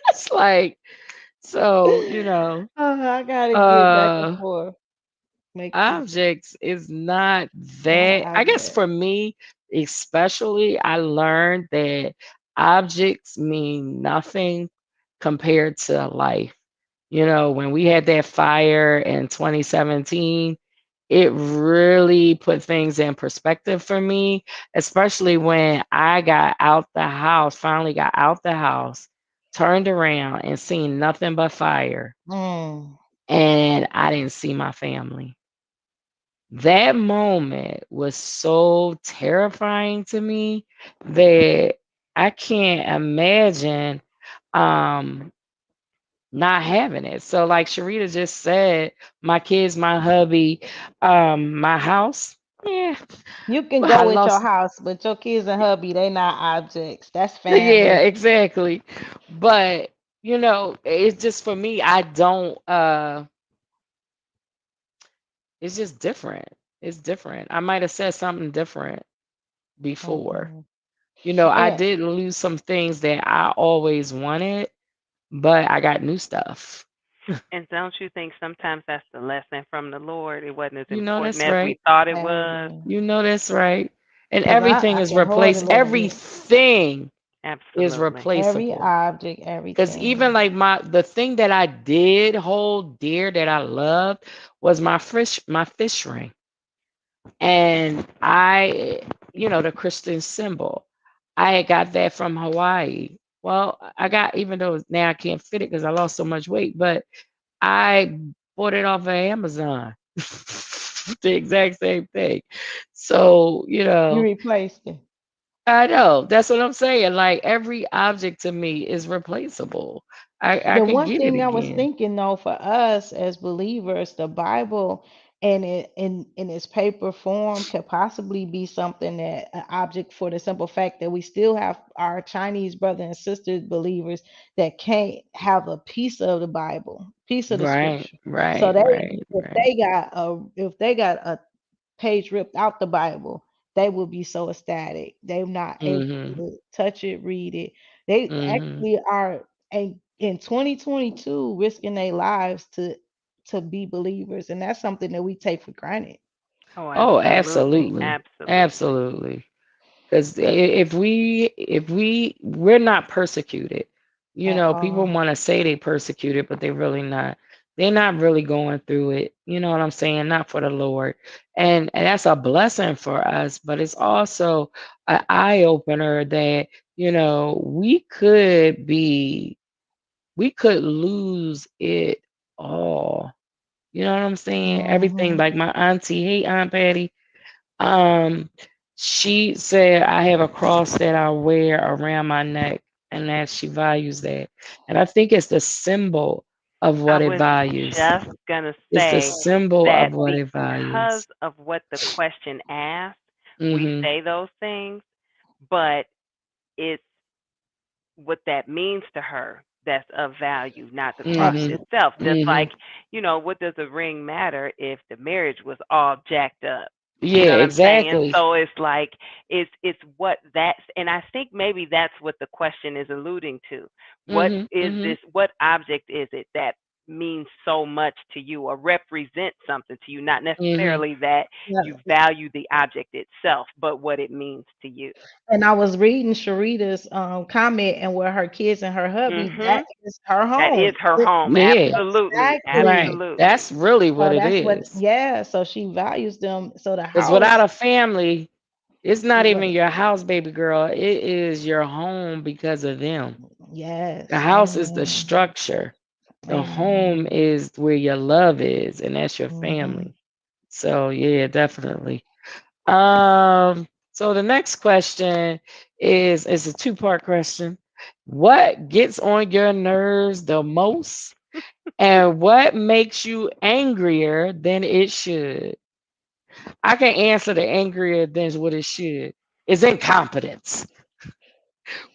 It's like, so, I gotta get back and uh, forth. Make these objects is not not an that, I guess object. for me, especially, I learned that objects mean nothing compared to life. When we had that fire in 2017, it really put things in perspective for me, especially when I got out the house, finally got out the house, turned around and seen nothing but fire, Mm. and I didn't see my family. That moment was so terrifying to me that I can't imagine um not having it. So like Sharita just said, my kids, my hubby, my house. Yeah, You can well, I go with your lost. house, but your kids and hubby, they not objects. That's Yeah, family. exactly. But it's just for me, I don't it's just different. It's different. I might have said something different before. Mhm. I And did lose some things that I always wanted, but I got new stuff. And don't you think sometimes that's the lesson from the Lord? It wasn't as important That's as we right. thought it I was. agree. That's right. And Because everything I is can replaced. hardly admit Everything is Absolutely. every replaceable. object, Because even everything. like the thing that I did hold dear that I loved was my fish ring. And the Christian symbol. I had got that from Hawaii. Well, I got, even though now I can't fit it because I lost so much weight, but I bought it off of Amazon. The exact same thing. So, You replaced it. I know. That's what I'm saying. Like every object to me is replaceable. I The could one get it thing I was again. thinking though, for us as believers, the Bible and it in its paper form could possibly be something, that an object, for the simple fact that we still have our Chinese brothers and sisters believers that can't have a piece of the Bible, piece of the Right, scripture. So right, they, right, if right. they got a page ripped out the Bible, they will be so ecstatic. They're not able Mhm. to touch it, read it. They Mhm. actually are in 2022 risking their lives to be believers, and that's something that we take for granted. Oh, Oh, absolutely. absolutely. Absolutely. Absolutely. Because we're not persecuted. At People all. want to say they persecuted, but they're really not. They're not really going through it. You know what I'm saying? Not for the Lord. And that's a blessing for us, but it's also an eye opener that, we could lose it all. You know what I'm saying? Everything, Hmm. like my auntie, hey Aunt Patty, um, she said I have a cross that I wear around my neck, and that she values that. And I think it's the symbol of I what it was values. just going to It's the say symbol that of what it because values. of what the question asked, we Mhm. say those things, but it's what that means to her that's of value, not the cross Mhm. Absolutely. itself. Just like, Mhm. what does a ring matter if the marriage was all jacked up? You know Yeah, what I'm saying? exactly. So it's like it's what that's, and I think maybe that's what the question is alluding to. What Mhm. is Mhm. this, what object is it that means so much to you or represents something to you, not Mhm. necessarily that you Yeah. value the object itself, but what it means to you. And I was reading Sharita's comment, and where her kids and her hubby, that Mhm. is her That is home. her home. Yeah. Absolutely. Exactly. Right. Absolutely. That's really So what it that's what, is. yeah. So she values them. So the Because without house, a family, it's not what? even your house, baby girl. It is your home because of them. The Yes. house is the Amen. structure. The home Amen. is where your love is, and that's your Hmm. family. So yeah, definitely. So the next question is a two-part question. What gets on your nerves the most, and what makes you angrier than it should? I can answer the angrier than what it should. Is incompetence.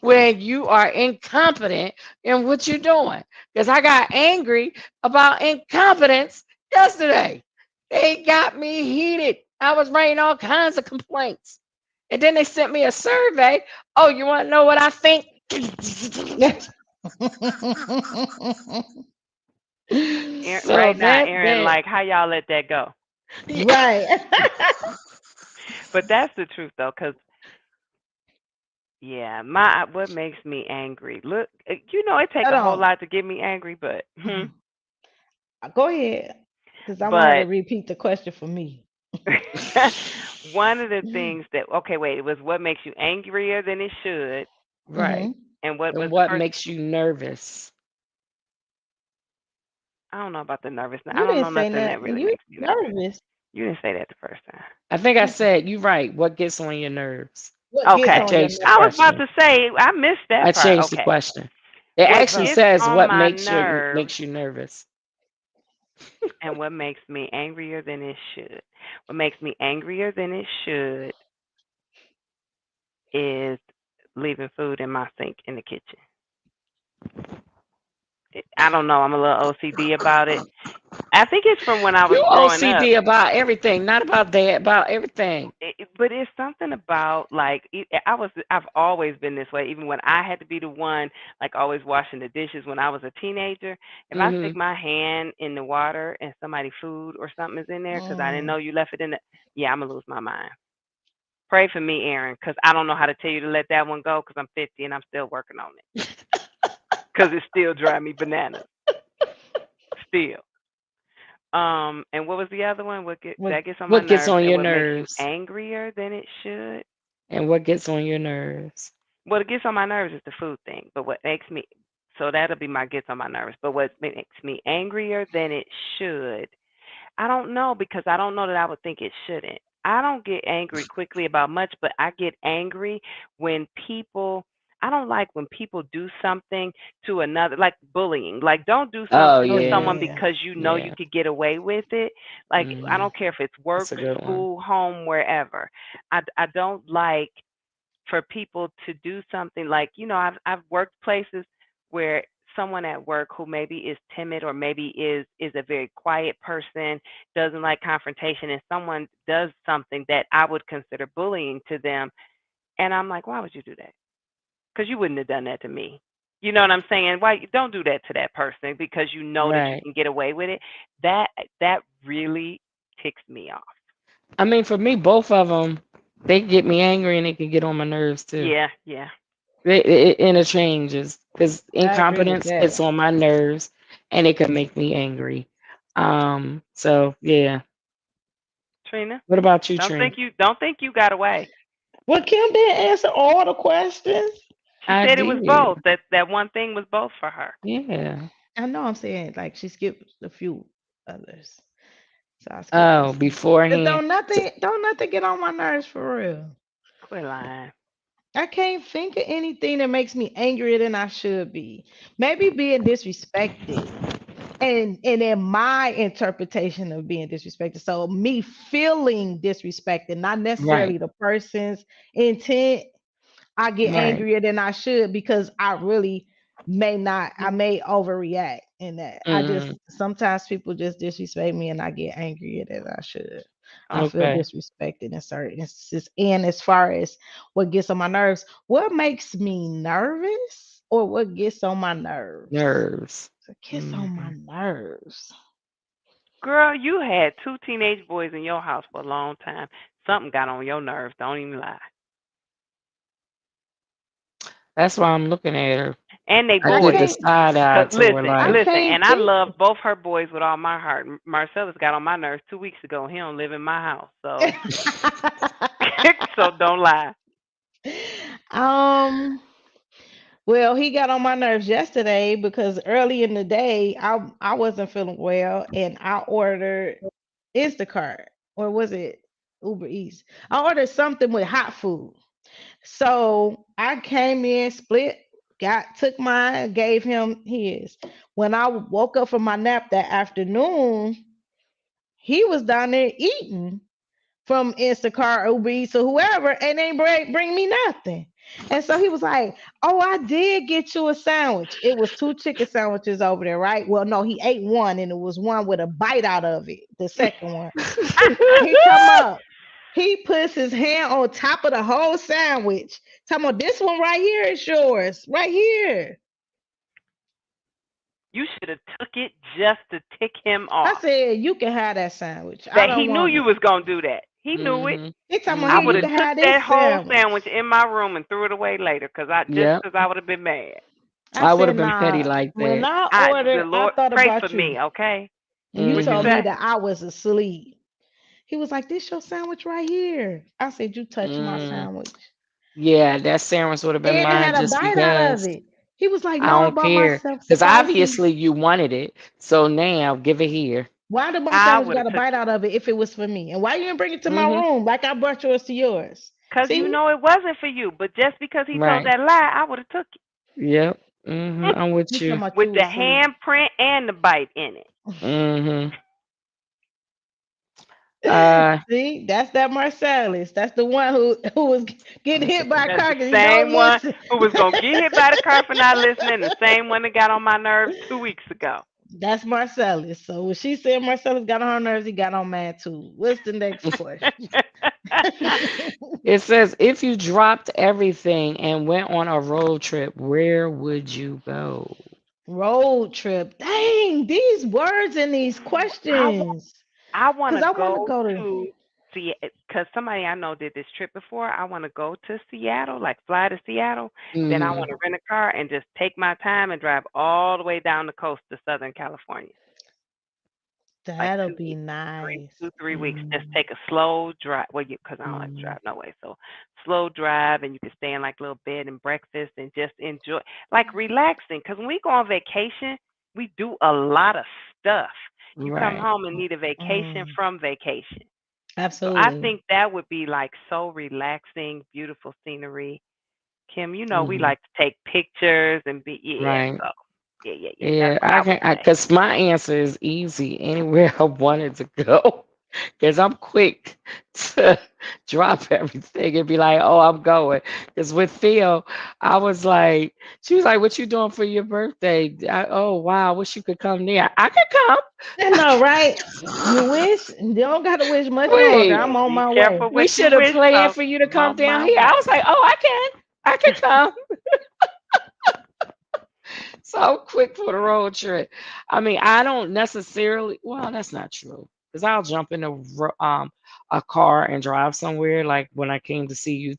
When you are incompetent in what you're doing. Because I got angry about incompetence yesterday. They got me heated. I was writing all kinds of complaints. And then they sent me a survey. Oh, you want to know what I think? So Right now, that Aaron, that like how y'all let that go? Right. But that's the truth though, because yeah, my what makes me angry. Look, it take Hold a whole on. lot to get me angry, but Mhm. Go ahead, because I want her to but repeat the question for me. one of the things that, okay, wait, it was what makes you angrier than it should, right. Hmm. and what And was the what first? makes you nervous? I don't know about the nervousness. I You don't didn't know say nothing that nothing. really You makes me nervous. nervous. You didn't say that the first time. I think I said you right. What gets on your nerves? What gets I Okay, on your changed the I was nerves? about question. to say I missed that I part. changed the Okay, question. It what actually Oh. gets says on what my makes nerves you nervous. and what makes me angrier than it should. What makes me angrier than it should is leaving food in my sink in the kitchen. I don't know. I'm a little OCD about it. I think it's from when I was You growing up. OCD about everything, not about that, about everything. But it's something about like I've always been this way. Even when I had to be the one like always washing the dishes when I was a teenager. If I stick Hmm. my hand in the water and somebody's food or something is in there because I didn't Mm. know you left it in the, yeah, I'm gonna lose my mind. Pray for me, Aaron, because I don't know how to tell you to let that one go because I'm 50 and I'm still working on it because it still drive me bananas still. And what was the other one? What get What that gets on my What gets nerves on and your what makes you nerves? angrier than it should? And what gets on your nerves? What gets on my nerves is the food thing, but what makes me, so that'll be my gets on my nerves. But what makes me angrier than it should, I don't know because I don't know that I would think it shouldn't. I don't get angry quickly about much, but I get angry when people, I don't like when people do something to another, like bullying. Like, don't do Oh something Oh to yeah, yeah, someone yeah. because you know you yeah. could get away with it. Like, I Hmm. don't care if it's work, That's a good one. school, home, wherever. I don't like for people to do something like, I've worked places where someone at work who maybe is timid or maybe is a very quiet person, doesn't like confrontation, and someone does something that I would consider bullying to them, and I'm like, why would you do that? Because you wouldn't have done that to me. You know what I'm saying? Why don't do that to that person because you know that you Right. can get away with it? That that really ticks me off. I mean, for me, both of them, they get me angry and they can get on my nerves too. Yeah, yeah. It interchanges because I agree with incompetence that. gets on my nerves and it can make me angry. So yeah. Trina, What about you, don't Trina? think you got away. Well, Kim didn't answer all the questions. She I said it was did. both. That one thing was both for her. Yeah. I know I'm saying like she skipped a few others. So I skipped Oh, this one. But beforehand. don't nothing get on my nerves for real. Quit lying. I can't think of anything that makes me angrier than I should be. Maybe being disrespected. And in my interpretation of being disrespected. So me feeling disrespected, not Right. necessarily the person's intent. I get Right. angrier than I should because I really may not, I may overreact in that. I just Mm, sometimes people just disrespect me and I get angrier than I should. I feel Okay. okay. disrespected in certain instances. And as far as what gets on my nerves, what makes me nervous or what gets on my nerves? Nerves. What gets on my Hmm. nerves? Girl, you had two teenage boys in your house for a long time. Something got on your nerves. Don't even lie. That's why I'm looking at her. And they I I did the boys. can't side eye Cause to her listen, I like, listen, can't and I think. love both her boys with all my heart. Marcellus got on my nerves 2 weeks ago. He don't live in my house, so so don't lie. um well, he got on my nerves yesterday because early in the day I wasn't feeling well and I ordered Instacart or was it Uber Eats? I ordered something with hot food. So I came in, split, took mine, gave him his. When I woke up from my nap that afternoon, he was down there eating from Instacart, Uber Eats, or whoever, and they bring me nothing. And so he was like, "Oh, I did get you a sandwich. It was two chicken sandwiches over there, right? Well, no, he ate one, and it was one with a bite out of it. The second one. He come up. He puts his hand on top of the whole sandwich. Talking about this one right here is yours, right here. You should have took it just to tick him I off. said, you can have that sandwich. I That he don't knew want you it. was gonna do that. He knew it. hmm He talking about I here, would you hmm have can took have that this whole sandwich. sandwich in my room and threw it away later, Yep. cause I would have been mad. I I would have said, been petty nah. like When that. I The ordered, I Lord thought pray for about you. me, okay? And you What you told Hmm. me say? that I was asleep. He was like, this your sandwich right here. I said, you touch my Mm. sandwich. Yeah, that sandwich would have been And it mine had a just bite out of because it. He was like, I no, I don't bought care. myself Because spicy. obviously you wanted it. So now give it here. Why did my I sandwich would got have a took bite it. out of it if it was for me? And why you didn't bring it to my Hmm. room like I brought yours to yours? Cause you See? know it wasn't for you, but just because he told Right. that lie, I would have took Yep. it. I'm with He talking you. about With you the was asleep. handprint and the bite in it. Hmm. Uh, See, that's that Marcellus. That's the one who was getting let's hit by a see. That's car the because he don't same one listen. who was gonna get hit by the car for not listening, the same one that got on my nerves 2 weeks ago. That's Marcellus. So when she said Marcellus got on her nerves, he got on mad too. What's the next question? It says, if you dropped everything and went on a road trip, where would you go? Road trip. Dang, these words and these I want questions. I want Cause to I want to go go to. to see because somebody I know did this trip before. I want to go to Seattle, like fly to Seattle. Then I want Hmm. to rent a car and just take my time and drive all the way down the coast to Southern California. Like That'll two be weeks, nice. 2 3 weeks. Just Mm, take a slow drive. Well, because I don't like to mm. drive no way. So slow drive, and you can stay in like little bed and breakfast, and just enjoy, like relaxing. Because when we go on vacation, we do a lot of stuff. You come Right. home and need a vacation Mm, from vacation. So I absolutely. think that would be like so relaxing, beautiful scenery. Kim, you know we Hmm. like to take pictures and be yeah. Right. So yeah. That's Yeah, what I would say. cause my answer is easy. Anywhere I wanted to go, cause I'm quick to drop everything and be like, "Oh, I'm going." Cause with Theo, I was like, she was like, "What you doing for your birthday?" Oh, wow, I wish you could come there. I could come. I know, right? You wish? You don't gotta wish much longer. Wait, I'm on Be my way. careful we what you should have wish planned for. for you to I'm come on down my here. I was way. like, "Oh, I could come." So I'm quick for the road trip. I mean, I don't necessarily. Well, that's not true because I'll jump in a car and drive somewhere. Like when I came to see you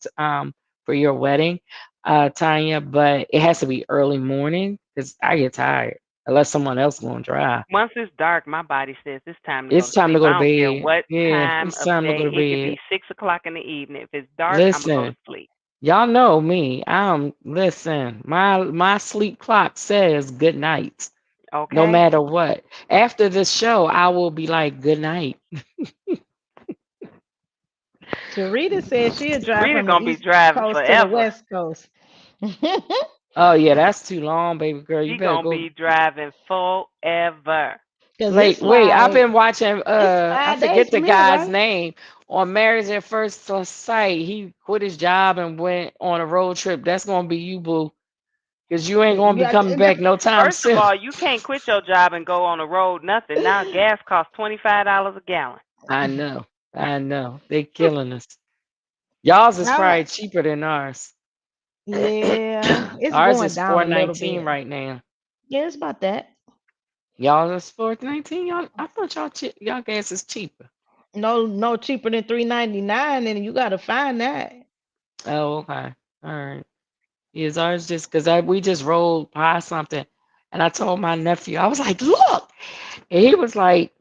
for your wedding, Tanya. But it has to be early morning because I get tired unless someone else gonna drive. Once it's dark, my body says it's time to go It's to time to sleep. go to I don't care bed. what Yeah, time it's of time to go day. to It could bed. be 6 o'clock in the evening. If it's dark, I'm gonna go to Listen, sleep. y'all know me. Listen. My sleep clock says good night. No Okay? matter what. After this show, I will be like, good night. Sharita said she'll drive Rita from the gonna be East driving Coast to the forever. West Coast. Oh yeah, that's too long, baby girl. You She better gonna go. be driving forever. Cause Like, it's wait, I've like been watching it's I 5 days forget the from here, guy's right? name on Marriage at First Sight. He quit his job and went on a road trip. That's gonna be you, boo. Because you ain't gonna be Yeah, coming back no time First of soon. all, you can't quit your job and go on the road nothing. Now gas costs $25 a gallon. I know. I know. They killing us. Y'all's is I probably went, cheaper than ours. yeah, it's Ours going is down four a little nineteen bit. right now. Yeah, it's about that. Y'all is 419. Y'all, I thought y'all gas is cheaper. No, no cheaper than 3.99, and you gotta find that. Oh, okay. All right. Yes, ours just because we just rolled past something, and I told my nephew, I was like, "Look," and he was like,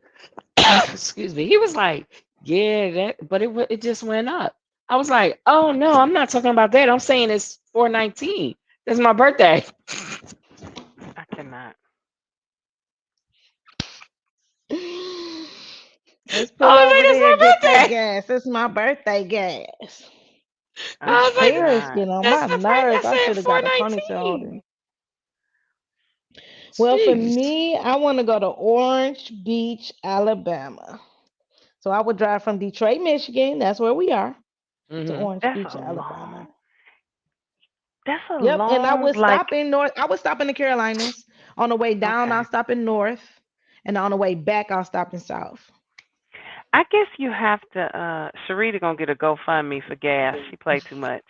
"Excuse me." He was like, "Yeah, but it just went up." I was like, "Oh no, I'm not talking about that. I'm saying it's 419. That's my birthday." I cannot. Let's pull I was over like, there "It's and get my that birthday." gas. It's my birthday gas. I I These was like, hairs cannot. get on "That's my my birthday." I nerves. I said should have got a ponytail 419. holder. Well, for Jeez. me, I want to go to Orange Beach, Alabama. So I would drive from Detroit, Michigan. That's where we are, to Mm-hmm. Orange That's Beach, a Alabama. long. That's a Yep, and I long would like. stop in North. I would stop in the Carolinas. On the way down, Okay. I'll stop in North, and on the way back, I'll stop in South. I guess you have to. Sharita gonna get a GoFundMe for gas. She played too much.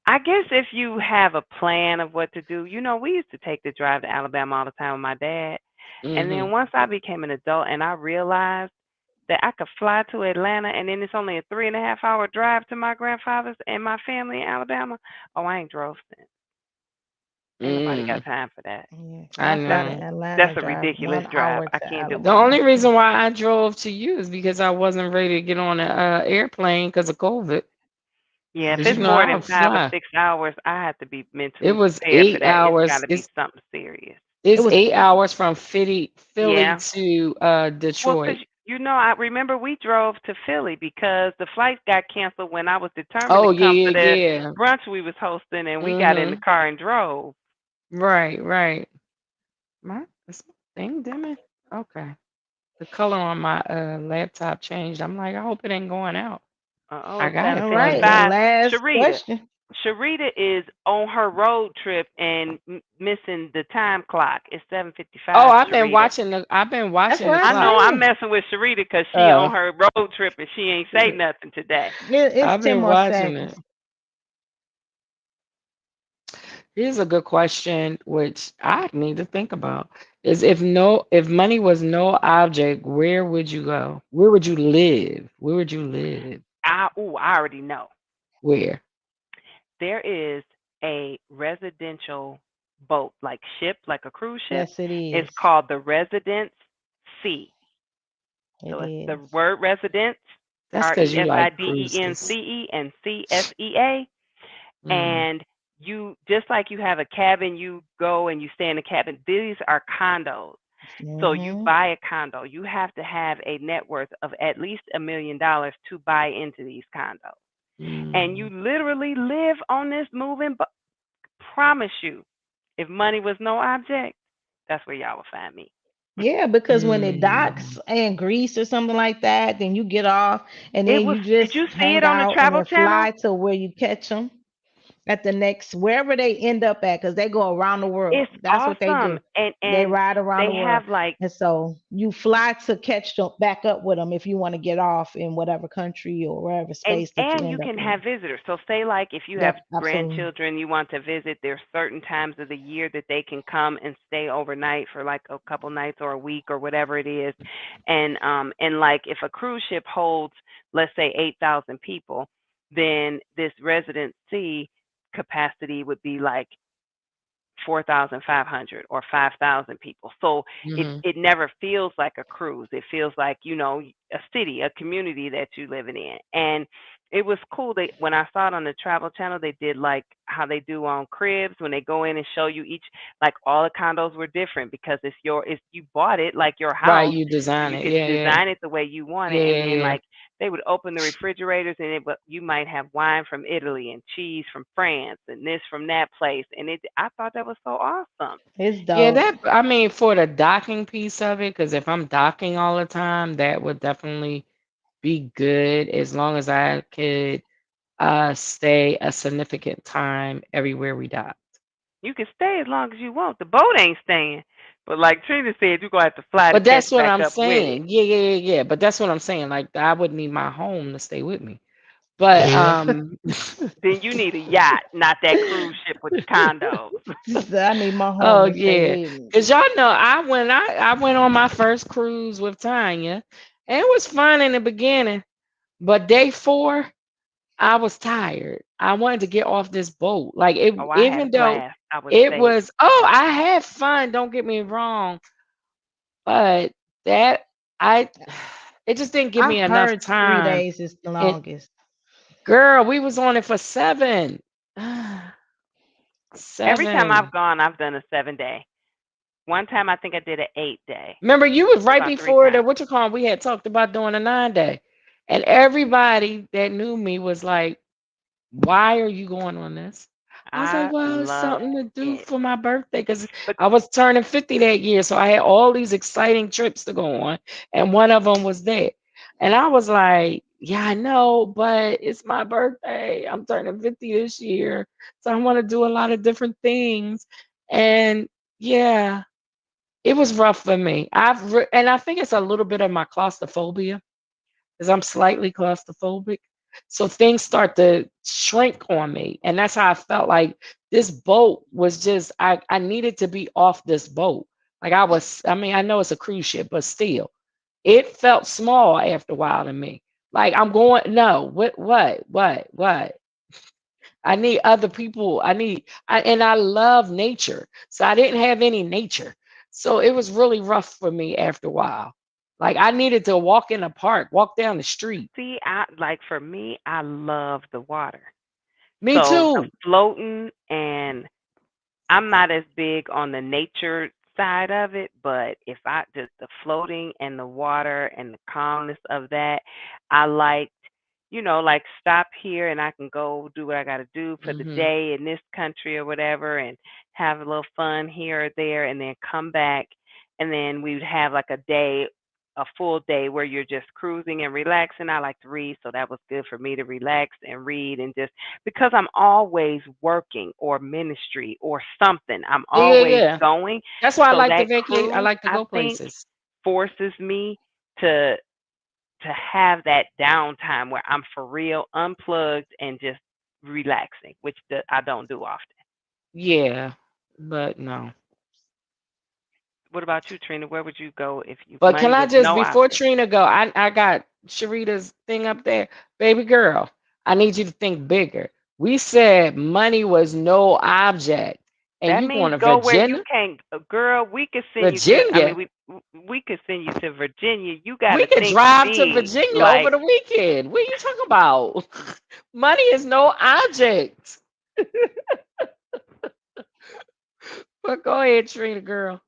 I guess if you have a plan of what to do, we used to take the drive to Alabama all the time with my dad. And Mm-hmm. then once I became an adult and I realized that I could fly to Atlanta and then it's only a 3.5 hour drive to my grandfather's and my family in Alabama, oh, I ain't drove since. Ain't nobody got Mm. time for that. Yeah, I I start in know. Atlanta, That's a drive ridiculous one drive. hour I to can't do The it. Alabama. only reason why I drove to you is because I wasn't ready to get on an airplane because of COVID. Yeah, if Because it's more than I'll 5 or fly. 6 hours, I have to be It mentally was prepared for eight that. It's got hours. to be something serious. It It's was 8 hours from Philly Yeah. to Well, 'cause Detroit. I remember we drove to Philly because the flights got canceled when I was determined to Oh come for yeah, the yeah, yeah. brunch we was hosting, and we got in the Mm-hmm. car and drove. Right, right. My is my thing dimming? Okay. The color on my laptop changed. I'm like, I hope it ain't going out. Oh, I it's got it All right, plugged and in. 7:55. last Sharita. question. Sharita is on her road trip and missing the time clock. It's Oh, 7:55, Sharita. I've been That's watching what the I I know clock. I'm said. messing with Sharita because she on Oh, her road trip and she ain't say nothing today. It's I've 10 been more watching seconds. it. Here's a good question, which I need to think about. Is if money was no object, where would you go? Where would you live? Where would you live? I already know. Where? There is a residential boat, like ship, like a cruise ship. Yes, it It's is. called the Residence Sea. So It it's the is. word residence, That's R because E you S I like D E N C cruises. E and CSEA. Mm, And you, just like you have a cabin, you go and you stay in the cabin. These are condos. So you Hmm. buy a condo. You have to have a net worth of at least $1 million to buy into these condos. And you mm, literally live on this moving. Promise you, if money was no object, that's where y'all would find me. Yeah, because when it docks mm. in Greece or something like that, then you get off and It then was. you Did just you see it hang on the out and Travel then Channel? fly to where you catch them at the next wherever they end up at, because they go around the world. It's That's what they awesome, do. and They and ride around the they world, have like and so you fly to catch them back up with them if you want to get off in whatever country or wherever and space that you and you end up can in. have visitors. So say like if you have Yep, absolutely. grandchildren you want to visit, there's certain times of the year that they can come and stay overnight for like a couple nights or a week or whatever it is. And like if a cruise ship holds, let's say, 8,000 people, then this residency capacity would be like 4,500 or 5,000 people. So Mhm. it never feels like a cruise. It feels like, a city, a community that you living in. And it was cool. When I saw it on the Travel Channel, they did like how they do on Cribs when they go in and show you each, like all the condos were different because it's you bought it like your Right, house, you so design you it. could Yeah, yeah. design it the way you want it. Yeah, And yeah, then yeah. like they would open the refrigerators and you might have wine from Italy and cheese from France and this from that place. And I thought that was so awesome. It's Yeah, dope. that I mean for the docking piece of it, because if I'm docking all the time, that would definitely be good as long as I could stay a significant time everywhere we dock. You can stay as long as you want. The boat ain't staying. But like Trina said, you're gonna have to fly to But catch that's what back I'm up with it. saying. Yeah, yeah, yeah, yeah. But that's what I'm saying. Like I would need my home to stay with me. But Then you need a yacht, not that cruise ship with the condos. She said, I need my oh home to stay yeah. with me. Cause y'all know I went on my first cruise with Tanya and it was fun in the beginning, but day 4 I was tired. I wanted to get off this boat. Like it Oh, I had a even though blast. I would it stay. was I had fun, don't get me wrong, but that I it just didn't give I me enough heard three time. days is the And longest. girl, we was on it for 7. Every time 7. I've gone, I've done a 7 day. One time I think I did an 8 day. Remember, you was right About three before the times. what you call we had talked about doing a 9 day. And everybody that knew me was like, why are you going on this? I was like, I well, it's love something to do it. for my birthday because But I was turning 50 that year. So I had all these exciting trips to go on. And one of them was that. And I was like, yeah, I know, but it's my birthday. I'm turning 50 this year. So I want to do a lot of different things. And yeah, it was rough for me. And I think it's a little bit of my claustrophobia because I'm slightly claustrophobic. So things start to shrink on me. And that's how I felt like this boat was just, I needed to be off this boat. Like I mean, I know it's a cruise ship, but still, it felt small after a while to me. Like I'm going, no, what? I need other people. And I love nature. So I didn't have any nature. So it was really rough for me after a while. Like I needed to walk in the park, walk down the street. see, I like for me, I love the water. Me So the too. floating, and I'm not as big on the nature side of it, but if I just the floating and the water and the calmness of that, I liked, like stop here and I can go do what I got to do for the Hmm. day in this country or whatever and have a little fun here or there and then come back and then we would have like a day a full day where you're just cruising and relaxing. I like to read, so that was good for me to relax and read and just because I'm always working or ministry or something. I'm Yeah, yeah, always yeah. going. That's why I So like to that vacate. I cruise, like to I go think, places. forces me to have that downtime where I'm for real unplugged and just relaxing, which I don't do often. Yeah, but no. What about you, Trina? Where would you go if you But can money I was just, no before object? Trina go, I got Sharita's thing up there. Baby girl, I need you to think bigger. We said money was no object. And That you going means to go where you Virginia? can't. Girl, we could send you to. I mean, Virginia. we could send you to Virginia. You got We to could think drive to big. Virginia over Like the weekend. What are you talking about? Money is no object. But go ahead, Trina girl.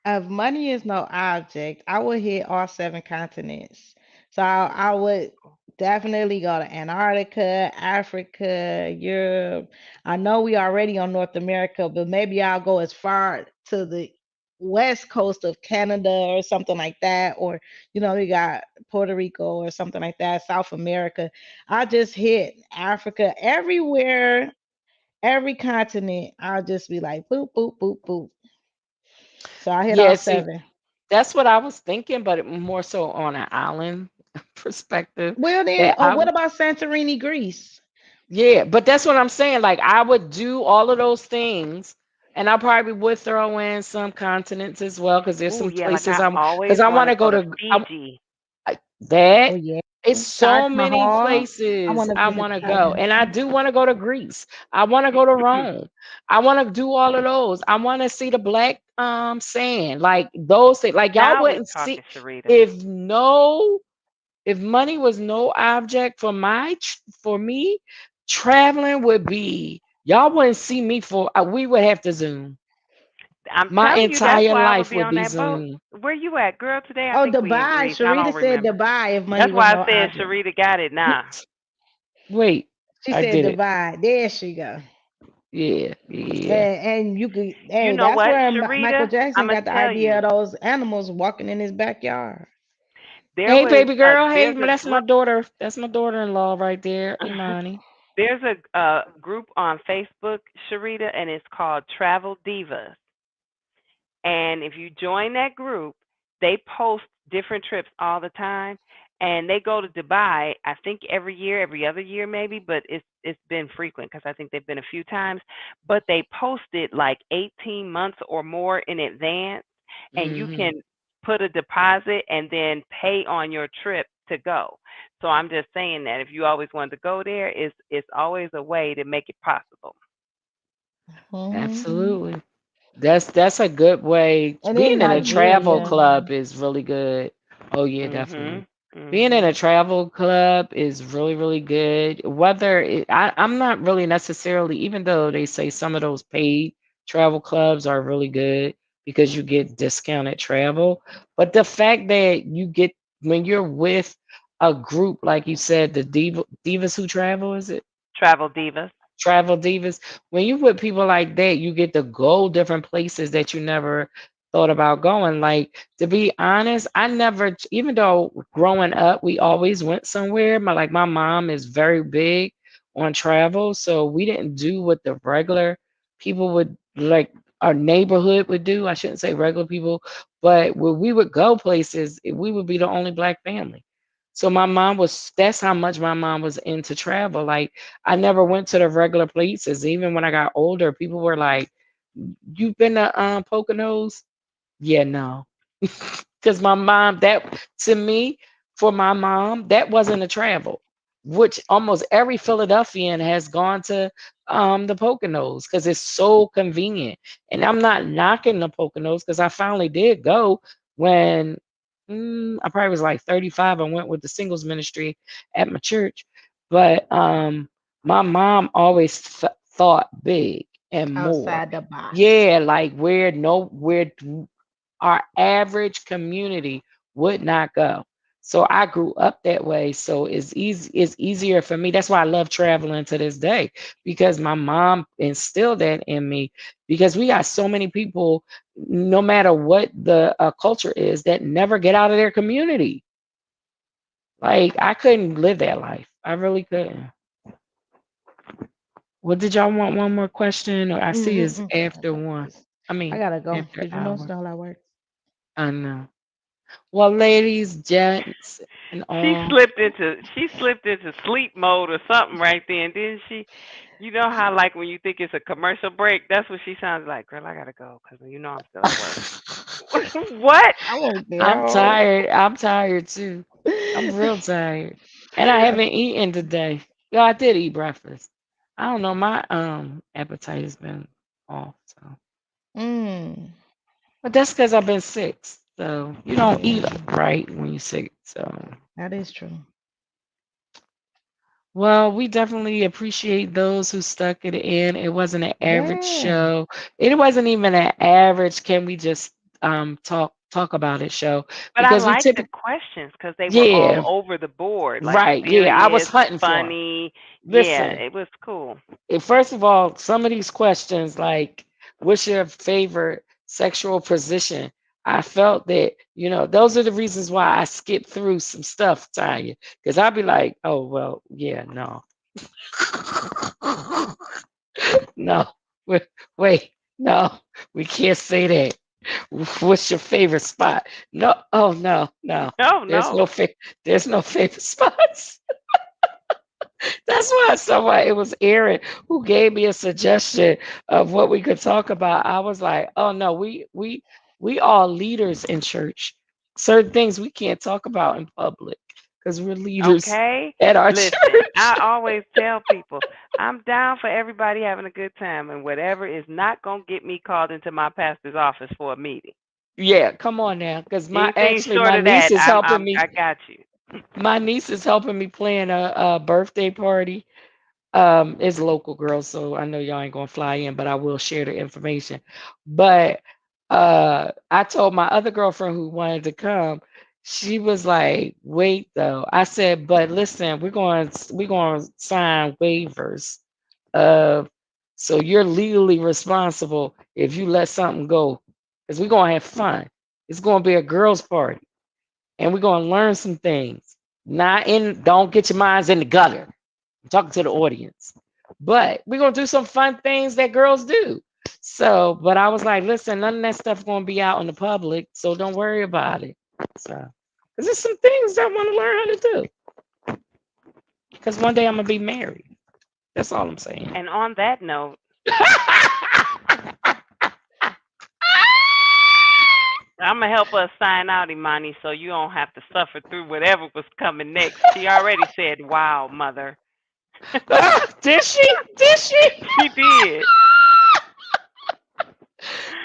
If money is no object, I would hit all seven continents. So I would definitely go to Antarctica, Africa, Europe. I know we already on North America, but maybe I'll go as far to the west coast of Canada or something like that. Or, we got Puerto Rico or something like that, South America. I just hit Africa everywhere, every continent. I'll just be like boop, boop, boop, boop. So I hit all Yeah, see, seven. that's what I was thinking, but more so on an island perspective. Well, then, That I what would, about Santorini, Greece? yeah, but that's what I'm saying. Like I would do all of those things, and I probably would throw in some continents as well, because there's oh some yeah, like places I because always I want want to to go go to to Fiji. Oh that. yeah, It's Taj so many Mahal. I places want to I visit want to Taj go, and I Mahal. do want to go to Greece. I want to go to Rome. I want to do all of those. I want to see the black sand, like those things. Like y'all Now we wouldn't see talking, Sharita. if no if money was no object for for me. Traveling would be, y'all wouldn't see me for we would have to zoom. I'm My telling you, that's entire why I would life be would on be that boat. zoom. Where you at, girl? Today I Oh, think we in Dubai. Greece. I don't Sharita said remember. Dubai if money That's was why I no said object. Sharita got it now. Wait, She I said did it. Dubai. There she go. Yeah, yeah. And you could, You hey, know that's what, where Michael Sharita? Jackson I'm gonna got the tell idea you. of those animals walking in his backyard. There Hey, was baby a girl. Hey, there's a that's my group daughter. That's my daughter-in-law right there, Imani. there's a group on Facebook, Sharita, and it's called Travel Divas. And if you join that group, they post different trips all the time. And they go to Dubai, I think every year, every other year maybe, but it's been frequent because I think they've been a few times. But they post it like 18 months or more in advance, and you Hmm. can put a deposit and then pay on your trip to go. So I'm just saying that if you always wanted to go there, it's always a way to make it possible. Hmm. Absolutely. That's a good way. And in Being in a travel Nigeria. club is really good. Oh yeah, definitely. Mhm. Being in a Mhm. travel club is really, really good. I'm not really necessarily, even though they say some of those paid travel clubs are really good because you get discounted travel, but the fact that you get when you're with a group, like you said, the divas who travel, is it? Travel Divas. Travel divas. When you with people like that, you get to go different places that you never thought about going. Like, to be honest, I never, even though growing up we always went somewhere. My mom is very big on travel, so we didn't do what the regular people would, like our neighborhood would do. I shouldn't say regular people, but when we would go places, we would be the only black family. So my mom was, that's how much my mom was into travel. Like, I never went to the regular places. Even when I got older, people were like, "You've been to Poconos?" Yeah, no. Because my mom, that to me, for my mom, that wasn't a travel, which almost every Philadelphian has gone to the Poconos because it's so convenient. And I'm not knocking the Poconos because I finally did go when I probably was like 35. I went with the singles ministry at my church. But my mom always thought big and more. Outside the box. Yeah, like where our average community would not go. So I grew up that way. So it's easier for me. That's why I love traveling to this day because my mom instilled that in me because we got so many people, no matter what the culture is, that never get out of their community. Like I couldn't live that life. I really couldn't. What did y'all want? One more question? Or I see it's after Okay, one. please. I I mean, gotta go after because you know it's hour. not how that works. I know. Well, ladies, gents, and all. She slipped into sleep mode or something right then, didn't she? You know how like when you think it's a commercial break, that's what she sounds like. Girl, I gotta go because you know I'm still at work. What? I work I'm there. tired. I'm tired too. I'm real tired. And I haven't eaten today. Yeah, I did eat breakfast. I don't know, my appetite has been off, so Mm, but that's because I've been sick. So you don't eat yeah, right when you're sick. So that is true. well, we definitely appreciate those who stuck it in. It wasn't an average Yeah. show. It wasn't even an average. Can we just talk about it show? But I Because we like the typically questions because they were all yeah, over the board, like right. Yeah, I was serious, hunting for 'em. funny. Yeah, Listen, it was cool. first of all, some of these questions, like, what's your favorite sexual position? I felt that, those are the reasons why I skipped through some stuff, Tanya, because I'd be like, oh, well, yeah, no. No, wait, wait, no, we can't say that. What's your favorite spot? No, oh no, no. No, There's no. no there's no favorite spots. That's why it was Aaron who gave me a suggestion of what we could talk about. I was like, oh no, we all leaders in church. Certain things we can't talk about in public because we're leaders Okay. at our Listen, church. I always tell people I'm down for everybody having a good time, and whatever is not gonna get me called into my pastor's office for a meeting. Yeah, come on now, because Anything short my of niece that, is helping me. I got you. My niece is helping me plan a birthday party. It's local girls, so I know y'all ain't gonna fly in, but I will share the information. But I told my other girlfriend who wanted to come, she was like, wait though. I said, but listen, we're going to sign waivers of so you're legally responsible if you let something go. Because we're gonna have fun. It's gonna be a girls' party and we're gonna learn some things. Not in don't get your minds in the gutter. I'm talking to the audience. But we're gonna do some fun things that girls do. So, but I was like, listen, none of that stuff gonna be out in the public, so don't worry about it. So, because there's some things that I want to learn how to do. Because one day I'm gonna be married. That's all I'm saying. And on that note, I'm gonna help us sign out, Imani, so you don't have to suffer through whatever was coming next. She already said, "Wow, mother." Did she? Did she? She did.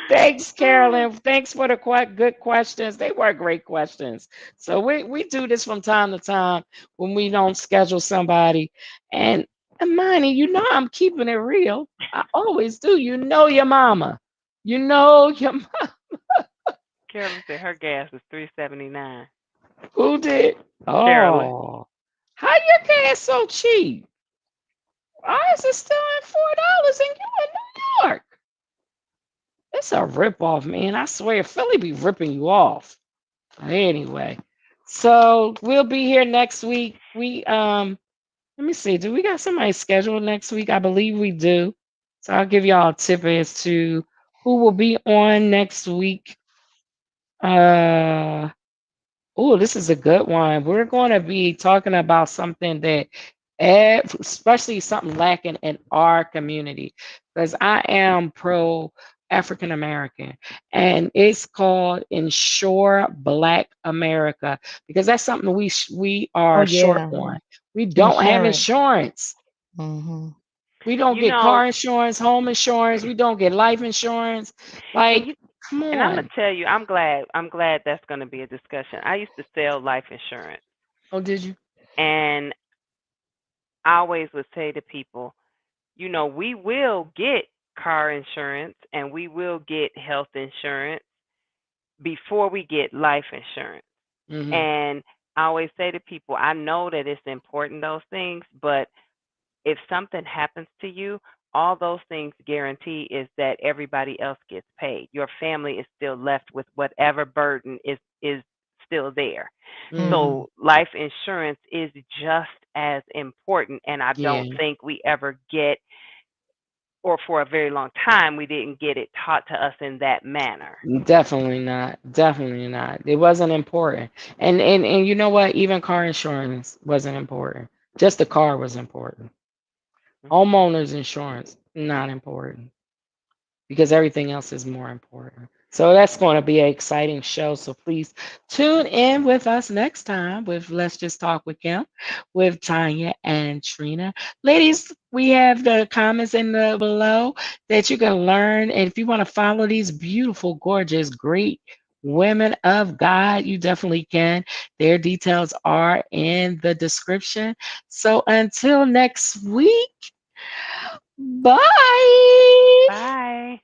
Thanks, Carolyn. Thanks for the quite good questions. They were great questions. So we do this from time to time when we don't schedule somebody. And Money, I'm keeping it real. I always do. You know your mama. You know your Carolyn said her gas was $3.79. who did? Carolyn. Oh, how your gas so cheap? Why is it still at $4 and you in New York? It's a ripoff, man. I swear, Philly be ripping you off. Anyway, so we'll be here next week. Let me see. Do we got somebody scheduled next week? I believe we do. So I'll give y'all a tip as to who will be on next week. Uh Oh, this is a good one. We're going to be talking about something that, especially something lacking in our community, because I am pro African American, and it's called Ensure Black America, because that's something we Oh are short yeah, on. We don't have insurance. insurance. Mm-hmm. We don't You get know, car insurance, home insurance. We don't get life insurance. and Like, you come and I'm gonna on. tell you, I'm glad that's gonna be a discussion. I used to sell life insurance, Oh, did you? and I always would say to people, we will get car insurance and we will get health insurance before we get life insurance. Mm-hmm. And I always say to people, I know that it's important, those things, but if something happens to you, all those things guarantee is that everybody else gets paid. Your family is still left with whatever burden is still there. Mm-hmm. Mhm. So life insurance is just as important, and I don't Yeah. think we ever get, or for a very long time we didn't get it taught to us in that manner. Definitely not. Definitely not. It wasn't important. And you know what? Even car insurance wasn't important. Just the car was important. Mhm. Homeowners insurance, not important, because everything else is more important. So that's going to be an exciting show. So please tune in with us next time with Let's Just Talk with Kim, with Tanya and Trina. Ladies, we have the comments in the below that you can learn. And if you want to follow these beautiful, gorgeous, great women of God, you definitely can. Their details are in the description. So until next week, bye. Bye.